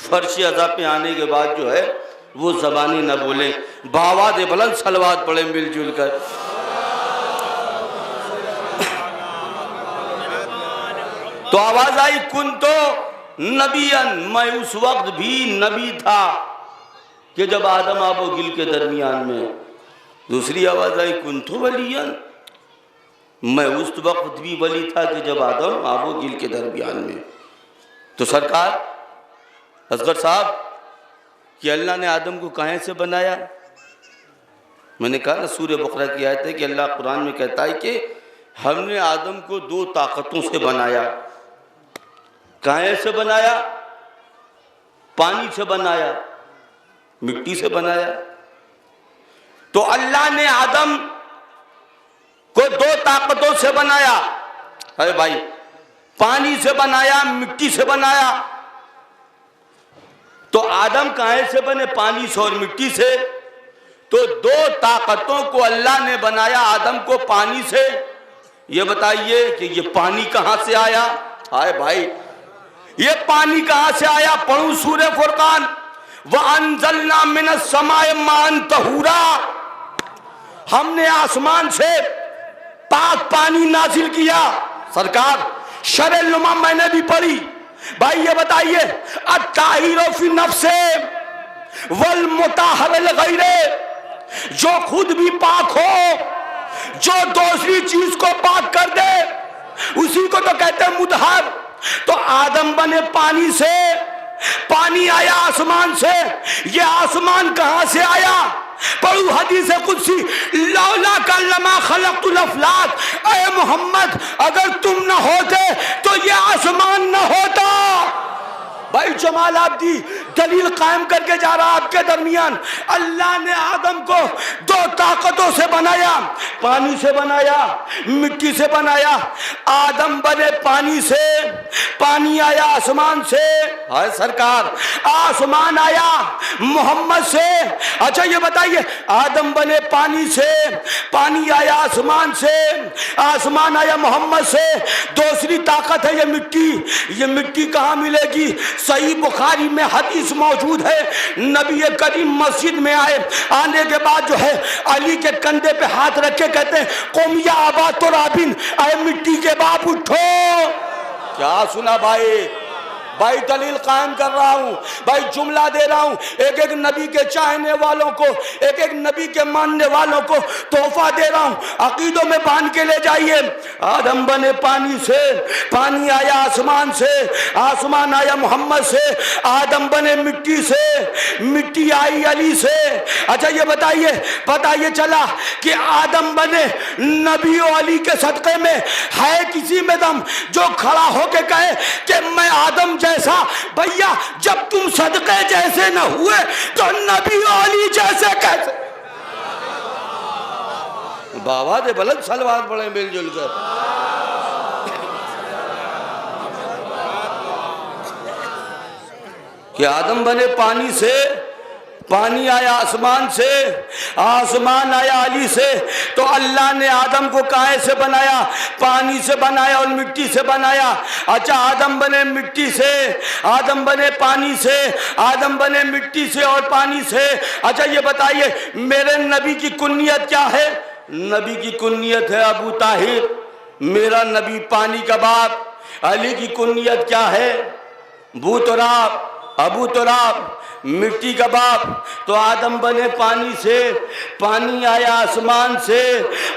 फर्श अज़ा पे आने के बाद जो है वो ज़बानें न बोलें, बावाद बुलंद सलवात पढ़े मिलजुल कर। तो आवाज़ आई कुंतो नबियन, मैं उस वक्त भी नबी था कि जब आदम आबो गिल के दरमियान में। दूसरी आवाज़ आई कुंतो वलियन, मैं उस वक्त भी वली था कि जब आदम आबो गिल के दरमियान में। तो सरकार असगर साहब कि अल्लाह ने आदम को कहाँ से बनाया? मैंने कहा ना सूरह बकरा की आयत है कि अल्लाह कुरान में कहता है कि हमने आदम को दो ताकतों से बनाया। कहाँ से बनाया? पानी से बनाया, मिट्टी से बनाया। तो अल्लाह ने आदम को दो ताकतों से बनाया। अरे भाई, पानी से बनाया, मिट्टी से बनाया। तो आदम कहाँ से बने? पानी से और मिट्टी से। तो दो ताकतों को अल्लाह ने बनाया आदम को पानी से। ये बताइए कि ये पानी कहाँ से आया? आए भाई, ये पानी कहाँ से आया? पढ़ू सूरह फुरकान, व अंज़लना मिनस समाए मान तहूरा, हमने आसमान से पाक पानी नाजिल किया। सरकार शरह-ए-नुमा मैंने भी पढ़ी। भाई ये बताइए, अत्ताहिरो फी नफ्से वल मुताहरिल गैरे, जो खुद भी पाक हो, जो दूसरी चीज को पाक कर दे, उसी को तो कहते हैं मुतहर। तो आदम बने पानी से, पानी आया आसमान से। ये आसमान कहां से आया? पढ़ू हदीस कुदसी, लौला का लमा खलक़तुल अफ़लाक, ऐ मोहम्मद अगर तुम न होते तो ये आसमान न होता। भाई जमाल आब्दी दलील कायम करके जा रहा आपके दरमियान। अल्लाह ने आदम को दो ताकतों से बनाया, पानी से बनाया, मिट्टी से बनाया। आदम बने पानी से, पानी आया आसमान से। हाय सरकार, आसमान आया मोहम्मद से। अच्छा ये बताइए, आदम बने पानी से, पानी आया आसमान से, आसमान आया मोहम्मद से। दूसरी ताकत है ये मिट्टी। ये मिट्टी कहाँ मिलेगी? सही बुखारी में हदीस मौजूद है, नबी करीम मस्जिद में आए, आने के बाद जो है अली के कंधे पे हाथ रख के कहते हैं कौम या अबा तुराबिन, अरे मिट्टी के बाप उठो। क्या सुना भाई? भाई दलील कायम कर रहा हूं, भाई जुमला दे रहा हूं, एक एक नबी के चाहने वालों को, एक एक नबी के मानने वालों को तोहफा दे रहा हूं, अकीदों में बांध के ले जाइए। आदम बने पानी से, पानी आया आसमान से, आसमान आया मोहम्मद से, आदम बने मिट्टी से, मिट्टी आई अली से। अच्छा ये बताइए, पता ये चला कि आदम बने नबी और अली के सदक़े में है किसी में दम जो खड़ा होके कहे कि मैं आदम जैसा? भैया जब तुम सदक़े जैसे न हुए तो नबी और अली जैसे कैसे? बाबा दे बलद सलवार पड़े मिलजुल कर। कि आदम बने पानी से, पानी आया आसमान से, आसमान आया अली से। तो अल्लाह ने आदम को काहे से बनाया? पानी से बनाया और मिट्टी से बनाया। अच्छा आदम बने मिट्टी से, आदम बने पानी से, आदम बने मिट्टी से और पानी से। अच्छा ये बताइए मेरे नबी की कुन्नियत क्या है? नबी की कुन्नियत है अबू ताहिर, मेरा नबी पानी का बाप। अली की कुन्नियत क्या है? बू तुराब, अबू तुराब, मिट्टी का बाप। तो आदम बने पानी से, पानी आया आसमान से,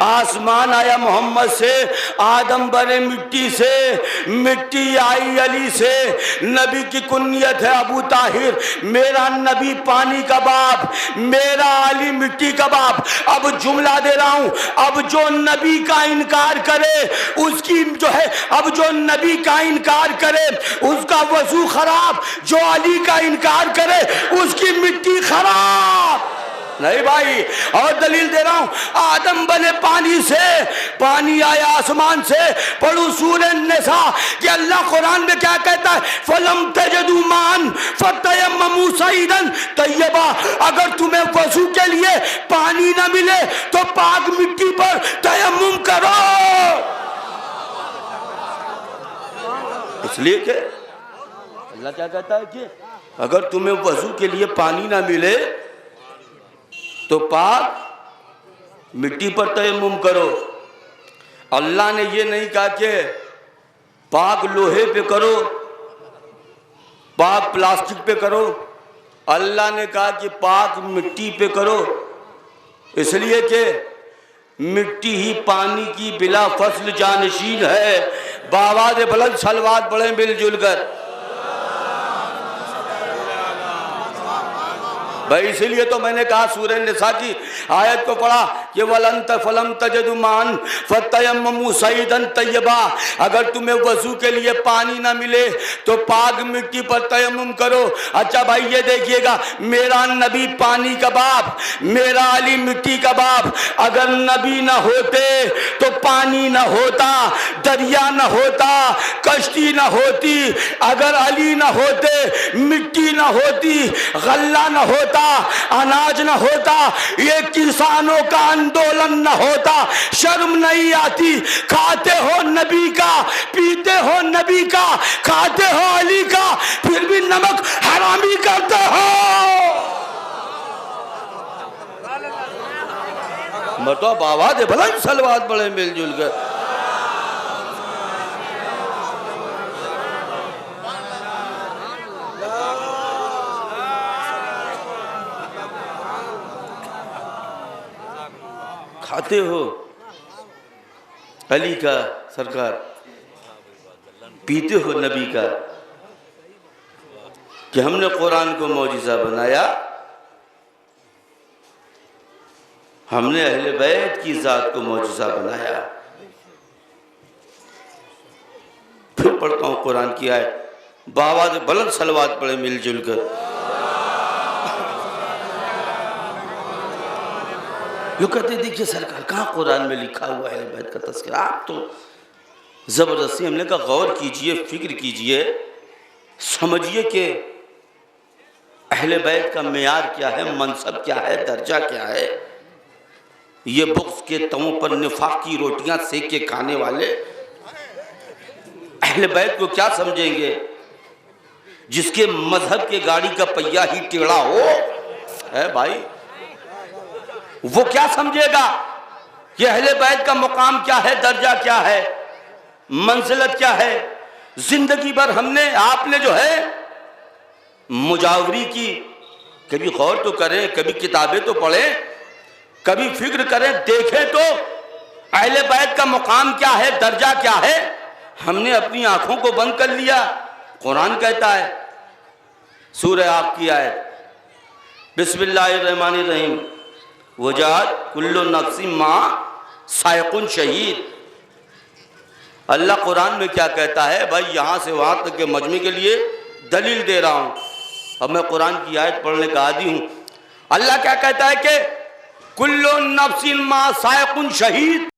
आसमान आया मोहम्मद से, आदम बने मिट्टी से, मिट्टी आई अली से। नबी की कुन्नियत है अबू ताहिर, मेरा नबी पानी का बाप, मेरा अली मिट्टी का बाप। अब जुमला दे रहा हूं, अब जो नबी का इनकार करे उसकी जो है, अब जो नबी का इनकार करे उसका वजू खराब, जो अली का इनकार करे उसकी मिट्टी खराब। नहीं भाई, और दलील दे रहा हूं, आदम बने पानी से, पानी आया आसमान से। पढ़ू सूरह निसा कि अल्लाह कुरान में क्या कहता है? फलम तजदू मान फतयम्ममू सईदन तय्यबा, अगर तुम्हें वजू के लिए पानी ना मिले तो पाक मिट्टी पर तयम्मुम करो। इसलिए कि अल्लाह क्या कहता है कि अगर तुम्हें वजू के लिए पानी ना मिले तो पाक मिट्टी पर तयम्मुम करो। अल्लाह ने ये नहीं कहा कि पाक लोहे पे करो, पाक प्लास्टिक पे करो। अल्लाह ने कहा कि पाक मिट्टी पे करो, इसलिए कि मिट्टी ही पानी की बिला फसल जानशीन है। बाबा दे बुलंद सलवात पढ़े मिलजुल कर भाई। इसीलिए तो मैंने कहा सूरह निसा की आयत को पढ़ा कि वलंत फलम तजदुमान फतयम्ममू सईदन तय्यबा, अगर तुम्हें वजू के लिए पानी ना मिले तो पाक मिट्टी पर तयम्मुम करो। अच्छा भाई ये देखिएगा, मेरा नबी पानी का बाप, मेरा अली मिट्टी का बाप। अगर नबी ना होते तो पानी ना होता, दरिया ना होता, कश्ती ना होती। अगर अली ना होते, मिट्टी ना होती, गल्ला ना होता, अनाज न होता, ये किसानों का आंदोलन न होता। शर्म नहीं आती? खाते हो नबी का, पीते हो नबी का, खाते हो अली का, फिर भी नमक हरामी करते हो। मतलब बाबा दे भला सलवात बड़े मिलजुल कर। खाते हो अली का सरकार, पीते हो नबी का। कि हमने कुरान को मौजिज़ा बनाया, हमने अहले बैत की ज़ात को मौजिज़ा बनाया। फिर पढ़ता हूँ कुरान की आयत, बाबा से बुलंद सलवात पढ़े मिलजुल कर। यो कहते देखिए सरकार कहाँ कुरान में लिखा हुआ है बैत का तज़किरा? आप तो ज़बरदस्ती, हमने कहा गौर कीजिए, फिक्र कीजिए, समझिए कि अहले बैत का मेयार क्या है, मनसब क्या है, दर्जा क्या है। ये बुग़्ज़ के तवों पर निफाक की रोटियां सेक के खाने वाले अहले बैत को क्या समझेंगे? जिसके मजहब के गाड़ी का पहिया ही टेढ़ा हो है भाई, वो क्या समझेगा कि अहले बैत का मुकाम क्या है, दर्जा क्या है, मंजिलत क्या है। जिंदगी भर हमने आपने जो है मुजावरी की, कभी गौर तो करें, कभी किताबें तो पढ़ें, कभी फिक्र करें, देखें तो अहले बैत का मुकाम क्या है, दर्जा क्या है। हमने अपनी आंखों को बंद कर लिया। कुरान कहता है, सूरह आग की आयत, बिस्मिल्लाहिर्रहमानिर्रहीम, वजात कुल्लु नफ्सिन मा सायकुन शहीद। अल्लाह कुरान में क्या कहता है भाई, यहाँ से वहाँ तक के मजमे के लिए दलील दे रहा हूँ। अब मैं कुरान की आयत पढ़ने का आदी हूँ। अल्लाह क्या कहता है कि कुल्लु नफ्सिन मा सायकुन शहीद।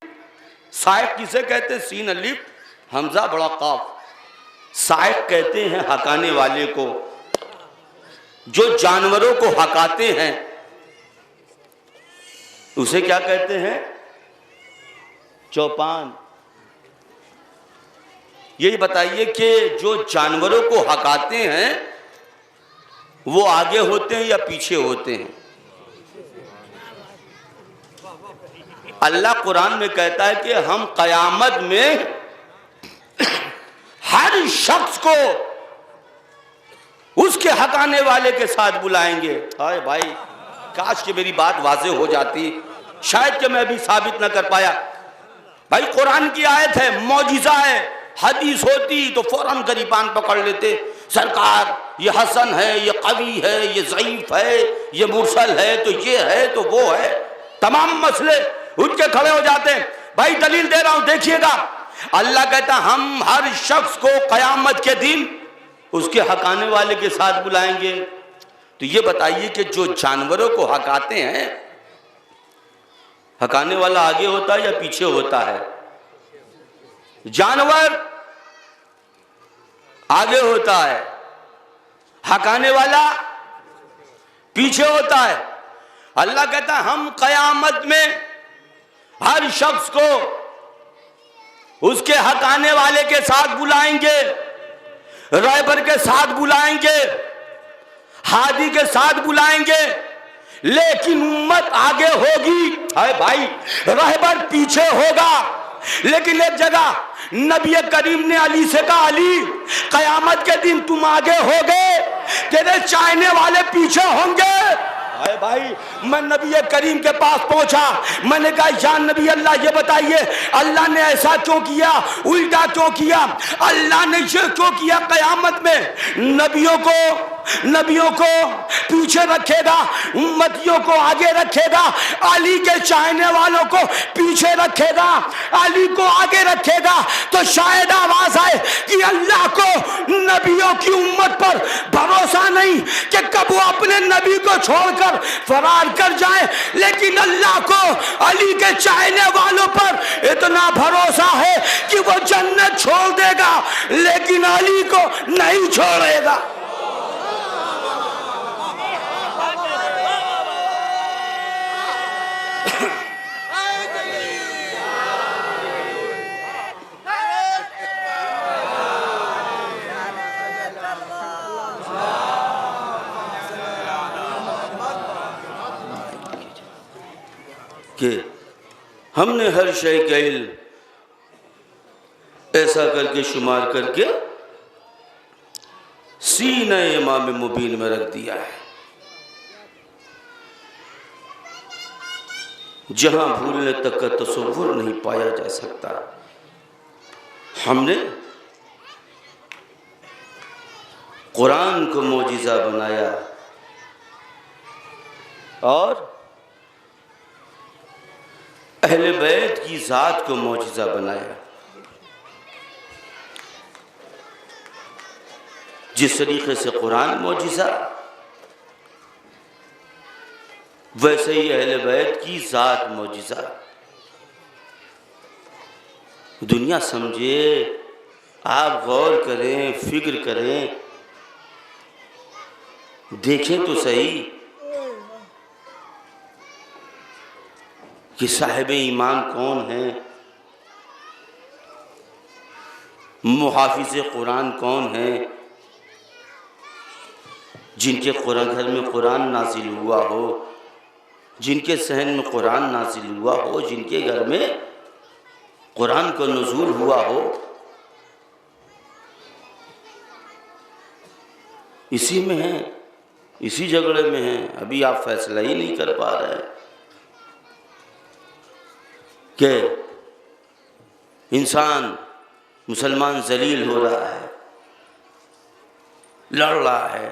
सायक किसे कहते हैं? सीन अलिफ हमजा बड़ा काफ। सायक कहते हैं हकाने वाले को, जो जानवरों को हकाते हैं उसे क्या कहते हैं? चौपान। यही बताइए कि जो जानवरों को हकाते हैं वो आगे होते हैं या पीछे होते हैं? अल्लाह कुरान में कहता है कि हम कयामत में हर शख्स को उसके हकाने वाले के साथ बुलाएंगे। हाय भाई, काश कि मेरी बात वाज़ेह हो जाती, शायद कि मैं भी साबित न कर पाया। भाई कुरान की आयत है, मौजिज़ा है। हदीस होती तो फौरन गरीबान पकड़ लेते, सरकार ये हसन है, ये कवी है, ये ज़ईफ है, ये मुरसल है, तो ये है तो वो है, तमाम मसले उठ के खड़े हो जाते हैं। भाई दलील दे रहा हूं, देखिएगा। अल्लाह कहता हम हर शख्स को कयामत के दिन उसके हकाने वाले के साथ बुलाएंगे। तो ये बताइए कि जो जानवरों को हकाते हैं, हकाने वाला आगे होता है या पीछे होता है? जानवर आगे होता है, हकाने वाला पीछे होता है। अल्लाह कहता है हम कयामत में हर शख्स को उसके हकाने वाले के साथ बुलाएंगे, रहबर के साथ बुलाएंगे, हादी के साथ बुलाएंगे, लेकिन उम्मत आगे होगी। हाय भाई, रहबर पीछे होगा। लेकिन एक जगह नबी करीम ने अली से कहा, अली कयामत के दिन तुम आगे होगे, तेरे चाहने वाले पीछे होंगे। अरे भाई, मैं नबी करीम के पास पहुंचा, मैंने कहा जान नबी अल्लाह ये बताइए अल्लाह ने ऐसा क्यों किया, उल्टा क्यों किया? अल्लाह ने ये क्यों किया? कयामत में नबियों को पीछे रखेगा, उम्मतियों को आगे रखेगा, अली के चाहने वालों को पीछे रखेगा, अली को आगे रखेगा। तो शायद आवाज आए कि अल्लाह को नबियों की उम्मत पर भरोसा नहीं कि कब वो अपने नबी को छोड़कर फरार कर जाए, लेकिन अल्लाह को अली के चाहने वालों पर इतना भरोसा है कि वो जन्नत छोड़ देगा लेकिन अली को नहीं छोड़ेगा। कि हमने हर शय का इल्म ऐसा करके शुमार करके सीने इमाम मुबीन में रख दिया है, जहां भूलने तक का तसव्वुर नहीं पाया जा सकता। हमने कुरान को मौजिज़ा बनाया और अहले बैत की ज़ात को मौजिज़ा बनाया। जिस तरीके से कुरान मौजिज़ा, वैसे ही अहले बैत की ज़ात मौजिज़ा। दुनिया समझे, आप गौर करें, फिक्र करें, देखें तो सही कि साहिब ईमान कौन है, मुहाफिज़ कुरान कौन है, जिनके घर में कुरान नाजिल हुआ हो, जिनके सहन में कुरान नाजिल हुआ हो, जिनके घर में कुरान का नुज़ूल हुआ हो, इसी में हैं, इसी झगड़े में हैं। अभी आप फैसला ही नहीं कर पा रहे कि इंसान मुसलमान जलील हो रहा है, लड़ रहा है,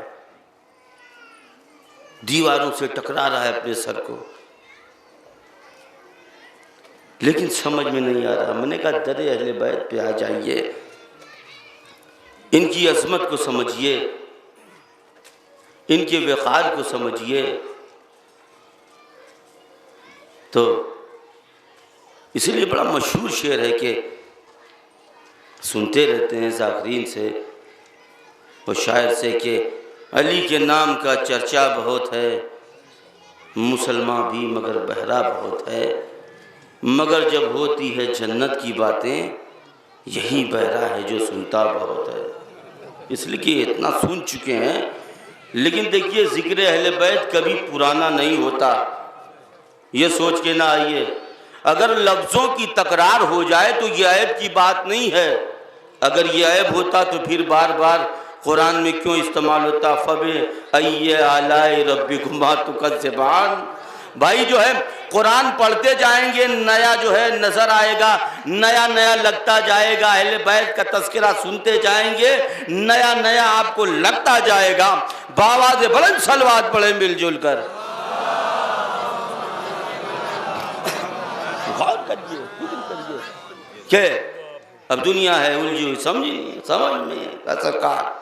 दीवारों से टकरा रहा है अपने सर को, लेकिन समझ में नहीं आ रहा। मैंने कहा दरे अहले बैत पे आ जाइए, इनकी अज़मत को समझिए, इनके वक़ार को समझिए। तो इसलिए बड़ा मशहूर शेर है कि सुनते रहते हैं ज़ाकिरीन से और शायर से कि अली के नाम का चर्चा बहुत है, मुसलमान भी मगर बहरा बहुत है, मगर जब होती है जन्नत की बातें यही बहरा है जो सुनता बहुत है। इसलिए कि इतना सुन चुके हैं। लेकिन देखिए ज़िक्र अहले बैत कभी पुराना नहीं होता, ये सोच के ना आइए। अगर लफ्ज़ों की तकरार हो जाए तो ये ऐब की बात नहीं है। अगर ये ऐब होता तो फिर बार बार कुरान में क्यों इस्तेमाल होता, फ़बे अय्ये आलाए रब्बिकुमा तुकज़्ज़िबान। भाई जो है कुरान पढ़ते जाएंगे, नया जो है नज़र आएगा, नया नया लगता जाएगा। अहले बैत का तज़किरा सुनते जाएंगे, नया नया आपको लगता जाएगा। बावाज़ बुलंद सलवात पढ़े मिलजुल कर। गौर करिए, फिक्र करिए कि अब दुनिया है उलझी हुई, समझिए, समझ में सरकार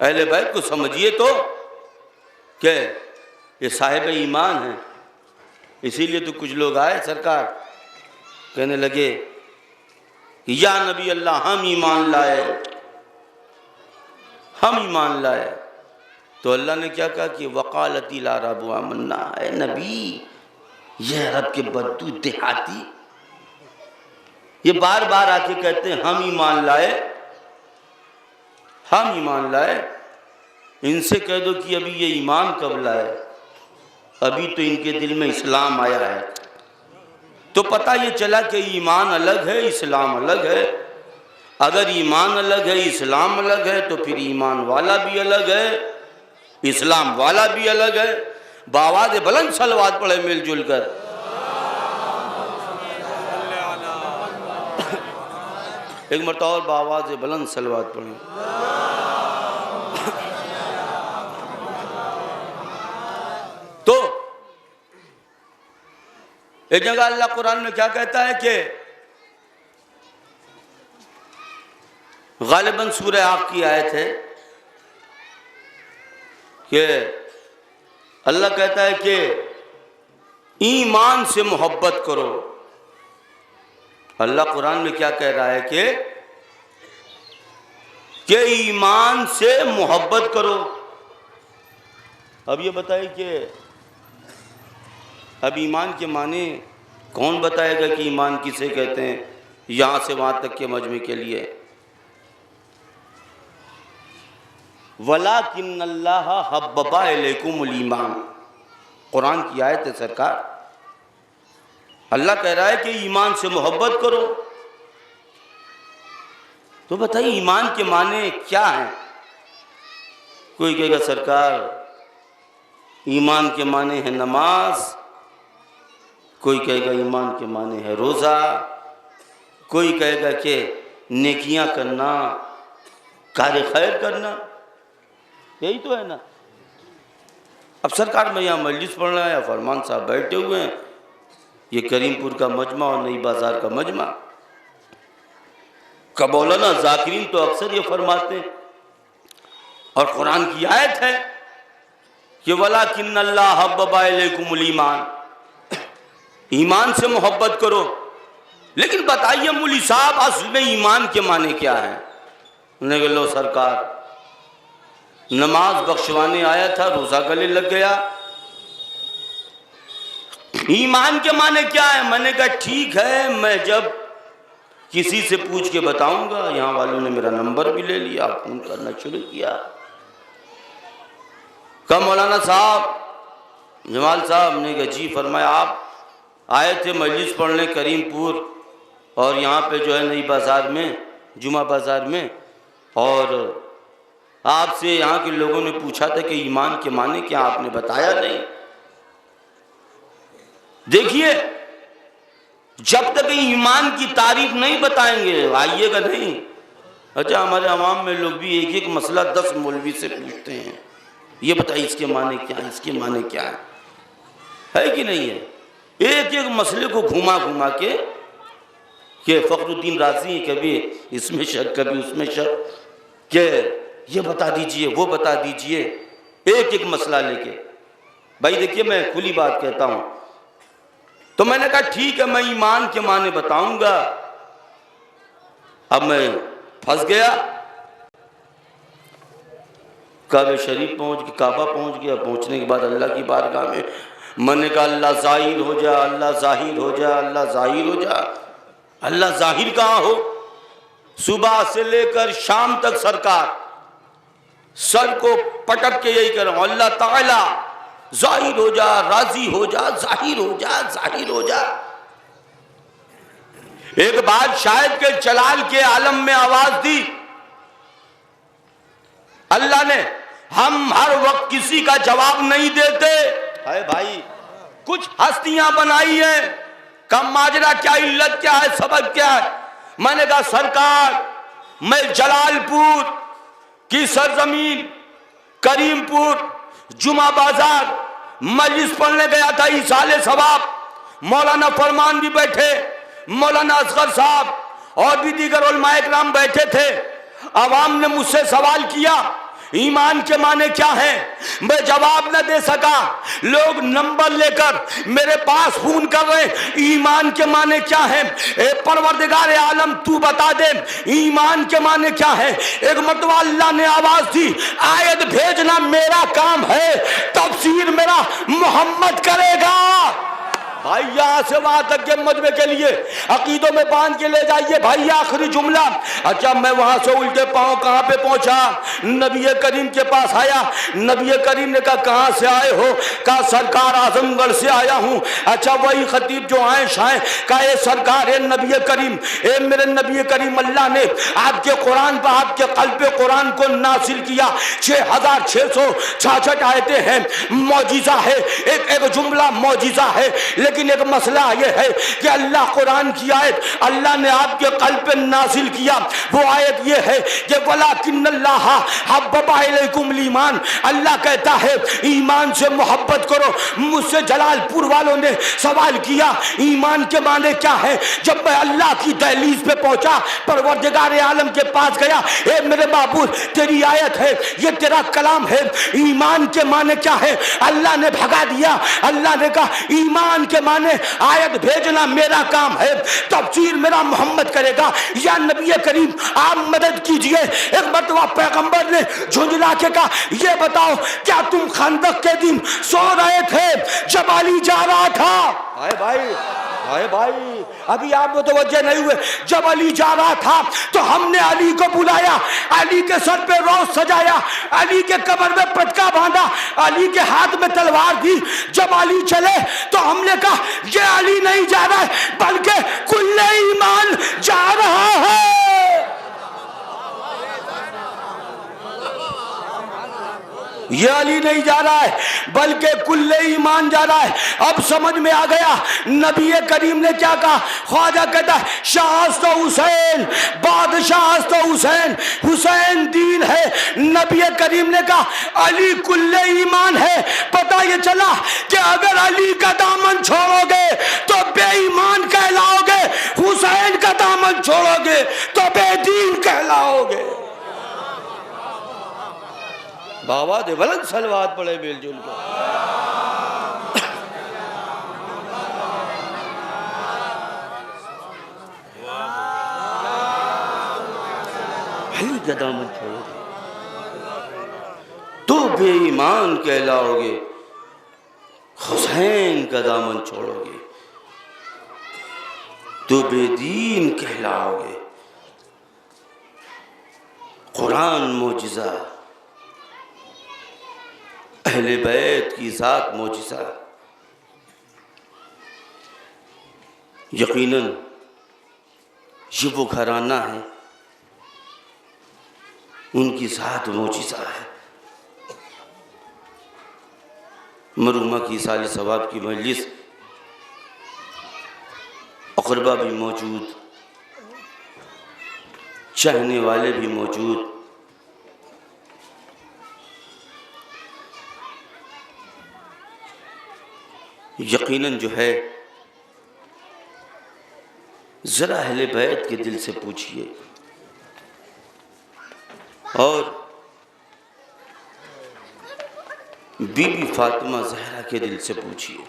अहले बैत को समझिए तो क्या ये साहिब ईमान है। इसीलिए तो कुछ लोग आए सरकार कहने लगे कि या नबी अल्लाह हम ईमान लाए, हम ईमान लाए। तो अल्लाह ने क्या कहा कि वक़ालतिल अरबु आमन्ना, है नबी ये अरब के बद्दू देहाती ये बार बार आके कहते हैं हम ईमान लाए, हम ईमान लाए। इनसे कह दो कि अभी ये ईमान कब लाए, अभी तो इनके दिल में इस्लाम आया है। तो पता ये चला कि ईमान अलग है, इस्लाम अलग है। अगर ईमान अलग है, इस्लाम अलग है, तो फिर ईमान वाला भी अलग है, इस्लाम वाला भी अलग है। बावाज़ बुलंद सलवात पढ़े मिलजुल कर। एक मरतबा और बावाज़ बुलंद सलवात पढ़े। तो एक जगह अल्लाह कुरान में क्या कहता है कि गालिबन सूरह आग की आयत है कि अल्लाह कहता है कि ईमान से मोहब्बत करो। अल्लाह कुरान में क्या कह रहा है कि ईमान से मोहब्बत करो। अब ये बताइए कि अब ईमान के माने कौन बताएगा कि ईमान किसे कहते हैं, यहाँ से वहाँ तक के मजमे के लिए। वलाकिन्नल्लाह हब्बबा इलैकुमुल ईमान, कुरान की आयत है सरकार। अल्लाह कह रहा है कि ईमान से मोहब्बत करो। तो बताइए ईमान के माने क्या हैं। कोई कहेगा सरकार ईमान के माने है नमाज, कोई कहेगा ईमान के माने है रोज़ा, कोई कहेगा कि नेकियां करना, कार्य खैर करना, यही तो है ना। अब सरकार में यहाँ मजलिस पढ़ रहा है, फरमान साहब बैठे हुए हैं, ये करीमपुर का मजमा और नई बाज़ार का मजमा का मौलाना ज़ाकिरीन तो अक्सर ये फरमाते हैं, और कुरान की आयत है कि वलाकिन्नल्लाह हब्बबा इलैकुमुल ईमान, ईमान से मोहब्बत करो। लेकिन बताइए मौलवी साहब असल में ईमान के माने क्या है। उन्होंने कहा लो सरकार नमाज बख्शवाने आया था, रोज़ा गले लग गया। ईमान के माने क्या है। मैंने कहा ठीक है, मैं जब किसी से पूछ के बताऊंगा। यहाँ वालों ने मेरा नंबर भी ले लिया, फ़ोन करना शुरू किया। कहा मौलाना साहब, जमाल साहब ने कहा जी। फरमाया आप आए थे मजलिस पढ़ने करीमपुर और यहाँ पे जो है नई बाज़ार में, जुमा बाज़ार में, और आपसे यहाँ के लोगों ने पूछा था कि ईमान के माने क्या, आपने बताया नहीं। देखिए, जब तक ईमान की तारीफ नहीं बताएंगे आइएगा नहीं। अच्छा, हमारे अवाम में लोग भी एक एक मसला 10 मौलवी से पूछते हैं, ये बताइए इसके माने क्या है, इसके माने क्या है कि नहीं है? एक एक मसले को घुमा घुमा के फखरुद्दीन राजी कभी इसमें शक कभी उसमें शक, के ये बता दीजिए वो बता दीजिए, एक एक मसला लेके। भाई देखिए, मैं खुली बात कहता हूं, तो मैंने कहा ठीक है मैं ईमान के माने बताऊंगा। अब मैं फंस गया, काबे शरीफ पहुंच गया, काबा पहुंच गया। पहुंचने के बाद अल्लाह की बारगाह में मैंने कहा अल्लाह जाहिर हो जा, अल्लाह जाहिर हो जा, अल्लाह जाहिर हो जा। अल्लाह जाहिर कहाँ हो? सुबह से लेकर शाम तक सरकार सर को पटक के यही कर रहा हूं, अल्लाह ताला जाहिर हो जा, राजी हो जा, जाहिर हो जा, जाहिर हो जा। एक बात शायद के जलाल के आलम में आवाज दी अल्लाह ने, हम हर वक्त किसी का जवाब नहीं देते। है भाई, कुछ हस्तियां बनाई है, कम माजरा क्या, इल्लत क्या है, सबक क्या है? मैंने कहा सरकार, मैं जलालपुर की सरजमीन करीमपुर जुमा बाजार मजलिस पढ़ने गया था, इसाले सवाब। मौलाना फरमान भी बैठे, मौलाना असगर साहब और भी दीगर उलमाए किराम बैठे थे। अवाम ने मुझसे सवाल किया ईमान के माने क्या है, मैं जवाब न दे सका। लोग नंबर लेकर मेरे पास फोन कर रहे, ईमान के माने क्या है, ए परवरदिगार आलम तू बता दे ईमान के माने क्या है। एक मरतबा अल्लाह ने आवाज दी, आयत भेजना मेरा काम है, तफसीर मेरा मोहम्मद करेगा। भाई यहाँ से वहां तक के मजमे के लिए अकीदों में बांध के ले जाइए भाई, आखिरी जुमला। अच्छा, मैं वहां से उल्टे पांव कहां पे पहुंचा, नबी करीम के पास आया। नबी करीम ने कहा कहां से आए हो? कहा सरकार आजमगढ़ से आया हूं। अच्छा, वही खतीब जो आए शायद, कहा ये सरकार है नबी करीम, ए मेरे नबी करीम, अल्लाह ने आपके कुरान पर, आपके कल्ब पे कुरान को नासिल किया। 6666 आयतें हैं, मौजिजा है, एक जुमला मौजिजा है। लेकिन एक मसला यह है कि अल्लाह कुरान की आयत अल्लाह ने आपके कल्ब पे नाजिल किया। वो आयत यह है कि वलाकिन्नल्लाह हब्बबा इलैकुमुल ईमान, अल्लाह कहता है ईमान से मोहब्बत करो। मुझसे जलालपुर वालों ने सवाल किया ईमान के माने क्या है। जब मैं अल्लाह की दहलीज पे पहुंचा, परवरदिगार आलम के पास गया, ए मेरे बाबूद तेरी आयत है, ये तेरा कलाम है, ईमान के माने क्या है? अल्लाह ने भगा दिया। अल्लाह ने कहा ईमान के माने आयत भेजना मेरा काम है, तफसीर मेरा मोहम्मद करेगा। या नबी करीम आप मदद कीजिए। एक मरतबा पैगंबर ने झुंझला के कहा ये बताओ क्या तुम खंदक के दिन सो रहे थे जब अली जा रहा था? हाय भाई, हाय भाई, अभी आप मुतवज्जे नहीं हुए। जब अली जा रहा था तो हमने अली को बुलाया, अली के सर पे रोज सजाया, अली के कमर में पटका बांधा, अली के हाथ में तलवार दी। जब अली चले तो हमने कहा ये अली नहीं जा रहा है बल्कि कुल्ले ईमान जा रहा है। ये अली नहीं जा रहा है बल्कि कुल्ले ईमान जा रहा है। अब समझ में आ गया नबी करीम ने क्या कहा। ख्वाजा कहता है शाह तो हुसैन, बादशाह तो हुसैन, हुसैन दीन है। नबी करीम ने कहा अली कुल्ले ईमान है। पता ये चला कि अगर अली का दामन छोड़ोगे तो बेईमान कहलाओगे, हुसैन का दामन छोड़ोगे तो बेदीन कहलाओगे। बाबा दे बुलंद सलवात पड़े बेलजुल को। का दामन छोड़ोगे तो बेईमान कहलाओगे, हुसैन का दामन छोड़ोगे तो बेदीन कहलाओगे। कुरान मोजिजा, अहले बैत की ज़ात मौजिज़ा। यकीनन ये वो घराना है, उनकी ज़ात मौजिज़ा है। मरूमा की साल सवाब की मजलिस, अक़रबा भी मौजूद, चाहने वाले भी मौजूद। यकीनन जो है, ज़रा अहले बैत के दिल से पूछिए और बीबी फातिमा ज़हरा के दिल से पूछिए।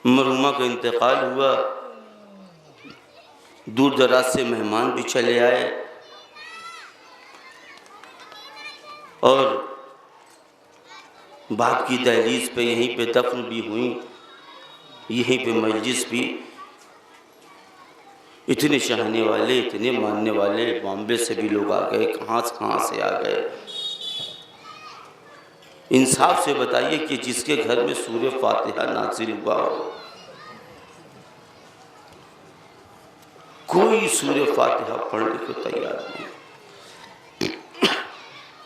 मरहुमा का इंतकाल हुआ, दूर दराज से मेहमान भी चले आए और बाप की दहलीज पे यहीं पे दफन भी हुई, यहीं पे मजलिस भी। इतने चाहने वाले, इतने मानने वाले, बॉम्बे से भी लोग आ गए, कहाँ से आ गए। इंसाफ से बताइए कि जिसके घर में सूरह फातिहा नाज़िल हुआ हो, कोई सूरह फातिहा पढ़ने को तैयार नहीं।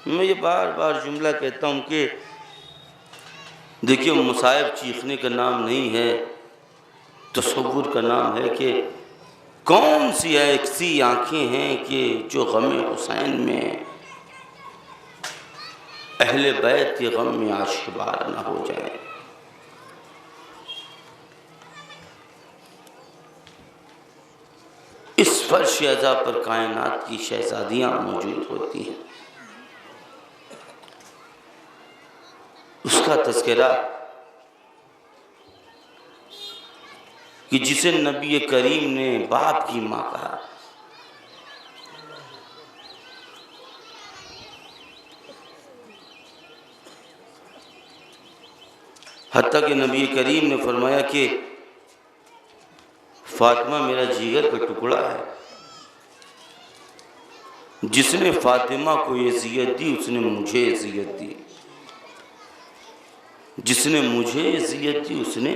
मैं ये बार बार जुमला कहता हूँ कि देखिए, मुसाइब चीखने का नाम नहीं है, तसव्वुर का नाम है कि कौन सी ऐसी आँखें हैं कि जो गम हुसैन में, अहले बैत के गम में आशिकबार न हो जाए। इस फर्श अज़ा पर कायनात की शहजादियाँ मौजूद होती हैं। उसका तज़किरा कि जिसे नबी करीम ने बाप की माँ कहा, हत्ता कि नबी करीम ने फरमाया कि फातिमा मेरा जिगर का टुकड़ा है। जिसने फातिमा को अज़ियत दी उसने मुझे अज़ियत दी, जिसने मुझे अज़ियत दी उसने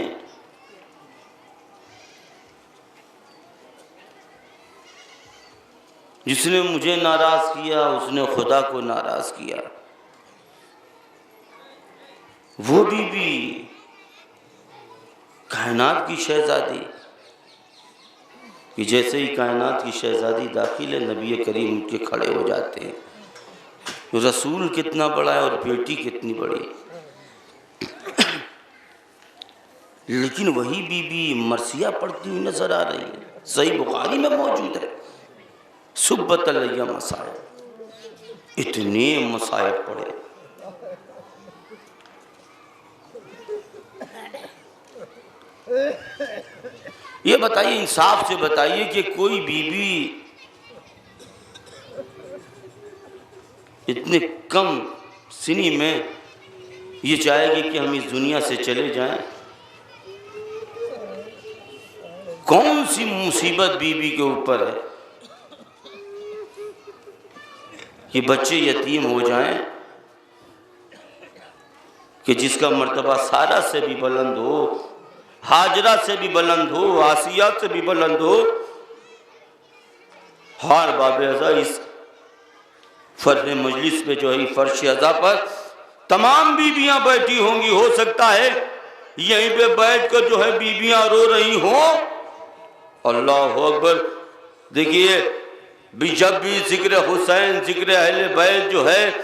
जिसने मुझे नाराज किया उसने खुदा को नाराज किया। वो बीबी कायनात की शहजादी कि जैसे ही कायनात की शहजादी दाखिल है, नबी करीम उनके खड़े हो जाते हैं। रसूल कितना बड़ा है और बेटी कितनी बड़ी। लेकिन वही बीबी मरसिया पढ़ती हुई नजर आ रही है। सही बुखारी में मौजूद है, सुब्बत अलैया मसाइब, इतने मसाइब पढ़े। ये बताइए, इंसाफ से बताइए कि कोई बीबी इतने कम सिनी में ये चाहेगी कि हम इस दुनिया से चले जाएं? कौन सी मुसीबत बीबी के ऊपर है कि बच्चे यतीम हो जाएं, कि जिसका मर्तबा सारा से भी बुलंद हो, हाजरा से भी बुलंद हो, आसिया से भी बुलंद हो। हर बाबे अज़ा इस फर्श मजलिस पे जो है, फर्श अज़ा पर तमाम बीबियां बैठी होंगी। हो सकता है यहीं पे बैठ कर जो है बीबियां रो रही हों। अल्लाह अकबर। देखिए, जब भी जिक्र हुसैन, जिक्र अहले बैत जो है,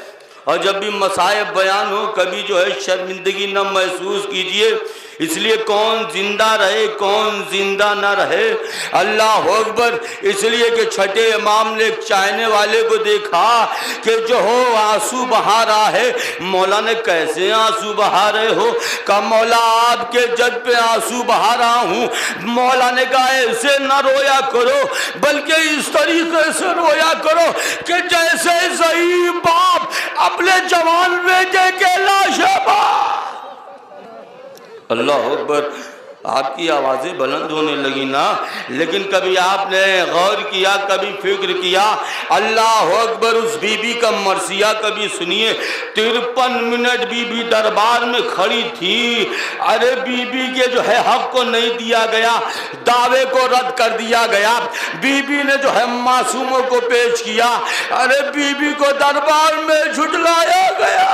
और जब भी मसाइब बयान हो, कभी जो है शर्मिंदगी न महसूस कीजिए। इसलिए कौन जिंदा रहे, कौन जिंदा न रहे, अल्लाह अकबर। इसलिए कि छठे इमाम ने एक चाहने वाले को देखा कि जो हो आंसू बहा रहा है। मौला ने कैसे आंसू बहा रहे हो? कहा मौला आपके जद पे आंसू बहा रहा हूँ। मौला ने कहा ऐसे न रोया करो, बल्कि इस तरीके से रोया करो कि जैसे सही बाप अपने जवान बेटे के लाश। अल्लाह अकबर। आपकी आवाज़ें बुलंद होने लगी ना, लेकिन कभी आपने गौर किया, कभी फिक्र किया? अल्लाह अकबर, उस बीबी का मरसिया कभी सुनिए। 53 मिनट बीबी दरबार में खड़ी थी। अरे बीबी के जो है हक को नहीं दिया गया, दावे को रद्द कर दिया गया। बीबी ने जो है मासूमों को पेश किया। अरे बीबी को दरबार में झुठलाया गया।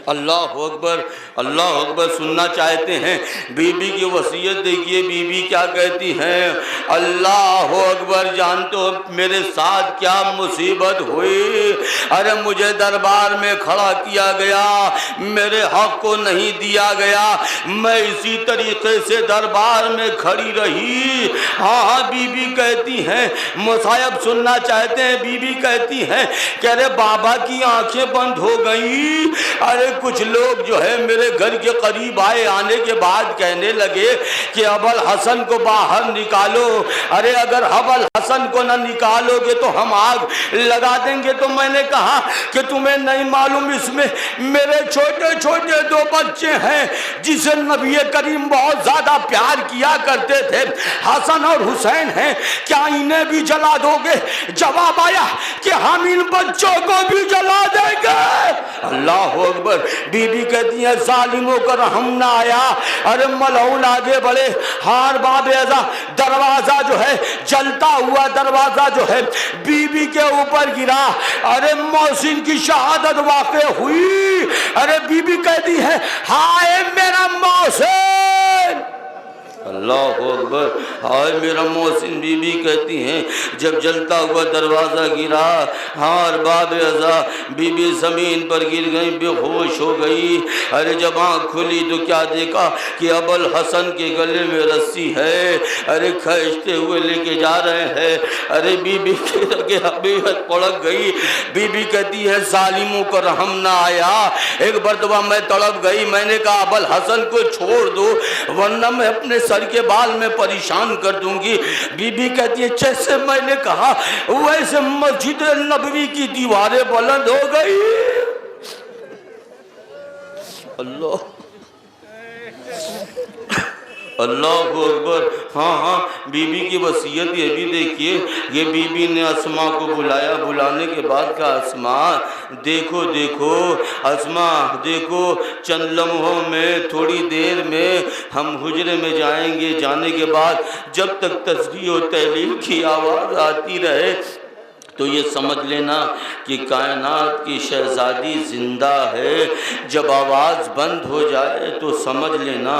अल्लाह अकबर, अल्लाह अकबर। सुनना चाहते हैं बीबी की वसीयत? देखिए बीबी क्या कहती हैं। अल्लाह अकबर, जानते हो मेरे साथ क्या मुसीबत हुई? अरे मुझे दरबार में खड़ा किया गया, मेरे हक को नहीं दिया गया, मैं इसी तरीके से दरबार में खड़ी रही। हाँ हाँ, बीबी कहती हैं, मुसायब सुनना चाहते हैं? बीबी कहती हैं कि अरे बाबा की आंखें बंद हो गई। अरे कुछ लोग जो है मेरे घर के करीब आए, आने के बाद कहने लगे कि अबुल हसन को बाहर निकालो। अरे अगर अबुल हसन को न निकालोगे तो हम आग लगा देंगे। तो मैंने कहा कि तुम्हें नहीं मालूम, इसमें मेरे छोटे छोटे 2 बच्चे हैं जिसे नबी करीम बहुत ज्यादा प्यार किया करते थे, हसन और हुसैन हैं, क्या इन्हें भी जला दोगे? जवाब आया कि हम इन बच्चों को भी जला देंगे। अल्लाह अकबर। बीबी कहती है जालिमों का रहम ना आया। अरे मलऊन आगे बढ़े, हार बाबे अज़ा, दरवाजा जो है जलता हुआ दरवाजा जो है बीबी के ऊपर गिरा। अरे मौसिन की शहादत वाक़े हुई। अरे बीबी कहती है हाय मेरा मौसिन। अल्लाह अकबर, हाय मेरा मोहसिन। बीबी कहती हैं जब जलता हुआ दरवाज़ा गिरा, हार बाब अज़ा, बीबी ज़मीन पर गिर गई, बेहोश हो गई। अरे जब आँख खुली तो क्या देखा कि अबुल हसन के गले में रस्सी है। अरे खींचते हुए लेके जा रहे हैं। अरे बीबी के लगे हबीहत पड़क गई। बीबी कहती है जालिमों को रहम ना आया। एक मरतबा मैं तड़प गई, मैंने कहा अबुल हसन को छोड़ दो वरना मैं अपने सर के बाल में परेशान कर दूंगी। बीबी कहती है जैसे मैंने कहा वैसे मस्जिद नबवी की दीवारें बुलंद हो गई। अल्लाह अल्लाह अकबर। हाँ हाँ, बीबी की वसीयत ये भी देखिए। ये बीबी ने अस्मा को बुलाया, बुलाने के बाद कहा अस्मा देखो देखो, अस्मा देखो, चंद लम्हों में, थोड़ी देर में हम हुजरे में जाएंगे। जाने के बाद जब तक तस्बीह और तहलील की आवाज़ आती रहे तो ये समझ लेना कि कायनात की शहज़ादी ज़िंदा है। जब आवाज़ बंद हो जाए तो समझ लेना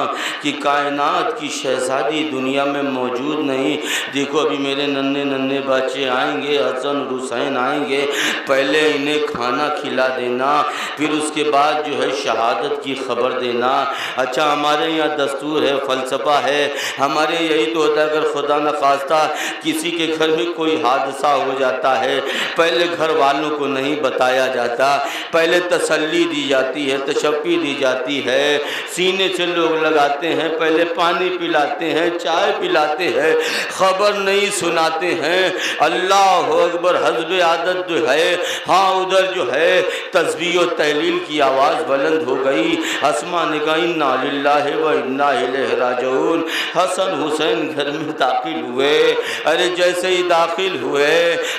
कि कायनात की शहज़ादी दुनिया में मौजूद नहीं। देखो अभी मेरे नन्हे नन्हे बच्चे आएंगे, हसन हुसैन आएंगे, पहले इन्हें खाना खिला देना, फिर उसके बाद जो है शहादत की खबर देना। अच्छा हमारे यहाँ दस्तूर है, फ़लसफ़ा है, हमारे यही तो होता है अगर खुदा न खास्ता किसी के घर में कोई हादसा हो जाता है, पहले घर वालों को नहीं बताया जाता, पहले तसल्ली दी जाती है, तशफ़ी दी जाती है, सीने से लोग लगाते हैं, पहले पानी पिलाते हैं, चाय पिलाते हैं, खबर नहीं सुनाते हैं। अल्लाह अकबर, हस्ब आदत जो है, हाँ उधर जो है तस्बीह और तहलील की आवाज़ बुलंद हो गई। अस्मा ने कहा इन्ना लिल्लाहि व इन्ना इलैहि राजिऊन। हसन हुसैन घर में दाखिल हुए। अरे जैसे ही दाखिल हुए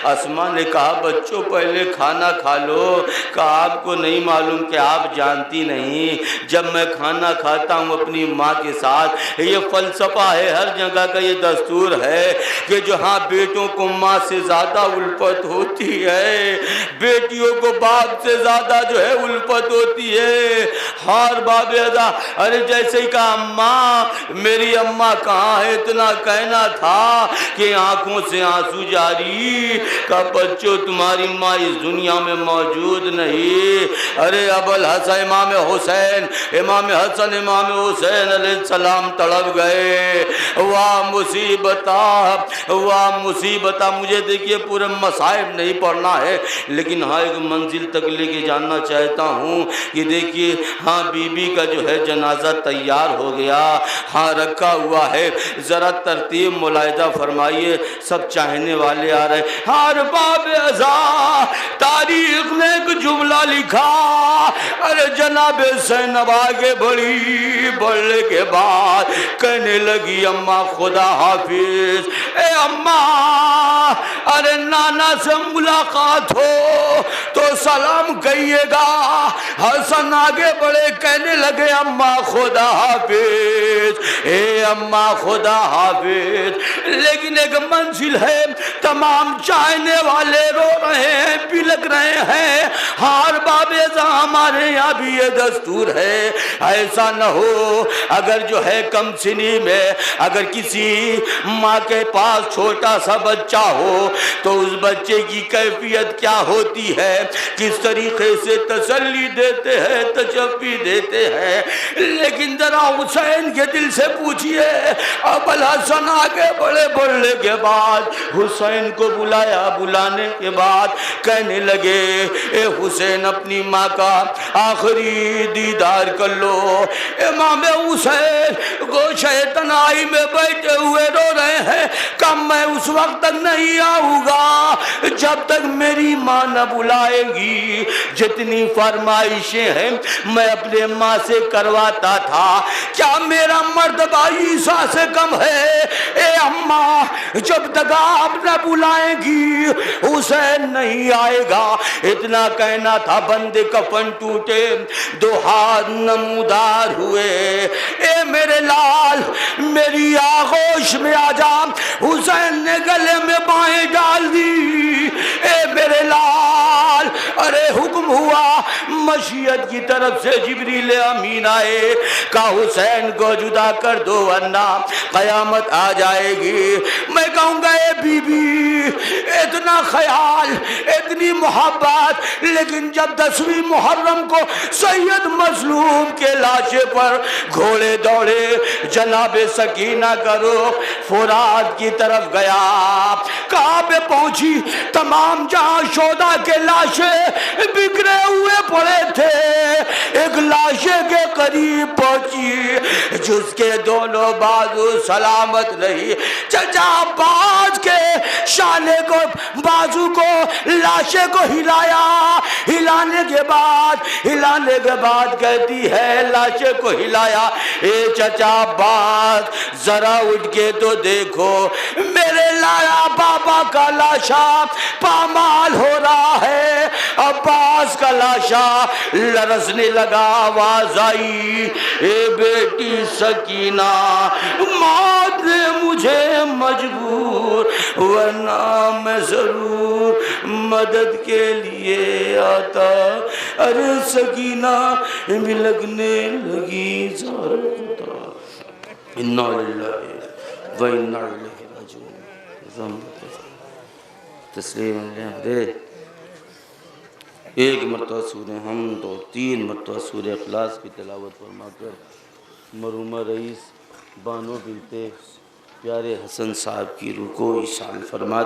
अस्मा ने कहा बच्चों पहले खाना खा लो। कहा आपको नहीं मालूम कि आप जानती नहीं, जब मैं खाना खाता हूँ अपनी माँ के साथ, ये फ़लसफ़ा है, हर जगह का ये दस्तूर है कि जहाँ बेटों को माँ से ज़्यादा उल्फत होती है, बेटियों को बाप से ज़्यादा जो है उल्फत होती है। हार बाबे अदा, अरे जैसे ही कहा अम्मा मेरी अम्मा कहाँ है, इतना कहना था कि आंखों से आंसू जारी। का बच्चों तुम्हारी माँ इस दुनिया में मौजूद नहीं। अरे अबुल हसन इमाम हुसैन, इमाम हसन इमाम हुसैन अलैहिस्सलाम तड़प गए। वाह मुसीबता, वाह मुसीबता। मुझे देखिए पूरे मसाइब नहीं पढ़ना है, लेकिन हाँ एक मंजिल तक लेके जाना चाहता हूँ। ये देखिए हाँ बीबी का जो है जनाजा तैयार हो गया, हाँ रखा हुआ है। ज़रा तरतीब मुलाहिदा फरमाइए, सब चाहने वाले आ रहे हैं। हर बाब अज़ा तारीख ने एक जुमला लिखा अरे जनाब ज़ैनब आगे बढ़ी, बढ़ने के बाद कहने लगी अम्मा खुदा हाफिज। ए अम्मा, अरे नाना से मुलाकात हो तो सलाम कहिएगा। हसन आगे बढ़े, कहने लगे अम्मा खुदा हाफिज, ए अम्मा खुदा हाफिज। लेकिन एक मंजिल है, तमाम चाहने वाले रो रहे हैं, बिलक रहे हैं। हार बाबे हमारे यहाँ भी ये दस्तूर है, ऐसा न हो अगर जो है कम सिनी में अगर किसी माँ के पास छोटा सा बच्चा हो तो उस बच्चे की कैफियत क्या होती है, किस तरीके से तसल्ली देते हैं, तशफ़ी देते हैं। लेकिन जरा हुसैन के दिल से पूछिए। अब हसन आगे बढ़े, बढ़ने के बाद हुसैन को बुलाया, बुलाने के बाद कहने लगे ए हुसैन अपनी माँ का आखिरी दीदार कर लो। इमाम हुसैन गोशे तनाई में बैठे हुए रो रहे हैं। कब मैं उस वक्त तक नहीं आऊँगा जब तक मेरी माँ न बुलाएगी। जितनी फरमाइशें हैं मैं अपने माँ से करवाता था, क्या मेरा मर्तबा ईसा से कम है? ए अम्मा, जब तक आप न बुलाएंगी हुसैन नहीं आएगा। इतना कहना था, बंदे कफन टूटे, दो हाथ नमूदार हुए। ए मेरे लाल, मेरी आगोश में आजा। हुसैन ने गले में बाहें डाल दी। ए मेरे लाल, अरे हुक्म हुआ, मशीयत की तरफ से जिब्रील अमीन आए, का हुसैन को जुदा कर दो वरना कयामत आ जाएगी। मैं कहूँगा ए बीबी, इतना ख्याल, इतनी मोहब्बत, लेकिन जब 10वीं मुहर्रम को सैयद मजलूम के लाशे पर घोड़े दौड़े, जनाबे सकीना करो फुरात की तरफ गया, कहाँ पे पहुंची, तमाम जहां शोदा के लाशे बिखरे हुए पड़े थे, एक लाशे के करीब पहुंची जिसके दोनों बाजू सलामत नहीं। चचा बाज के शाले को, बाजू को, लाशे को हिलाया। हिलाने के बाद कहती है, लाशे को हिलाया, ए चचा बाज जरा उठ के तो देखो, मेरे लाया बाबा का लाशा पामाल हो रहा है। अब्बास का लाशा लरसने लगा। आवाज आई, ए बेटी सकीना, मौत ने मुझे मजबूर, वरना मैं जरूर मदद के लिए आता। अरे सकीना बिलखने लगी। इन्ना लिल्लाहि व इन्ना इलैहि राजिऊन। तस्लीम रे। एक मरतबा सूरह हमद तो 3 मरतबा सूरह इखलास की तिलावत फरमाकर मरहुमा रईस बानो बिनते प्यारे हसन साहब की रूह को ईशान फरमा।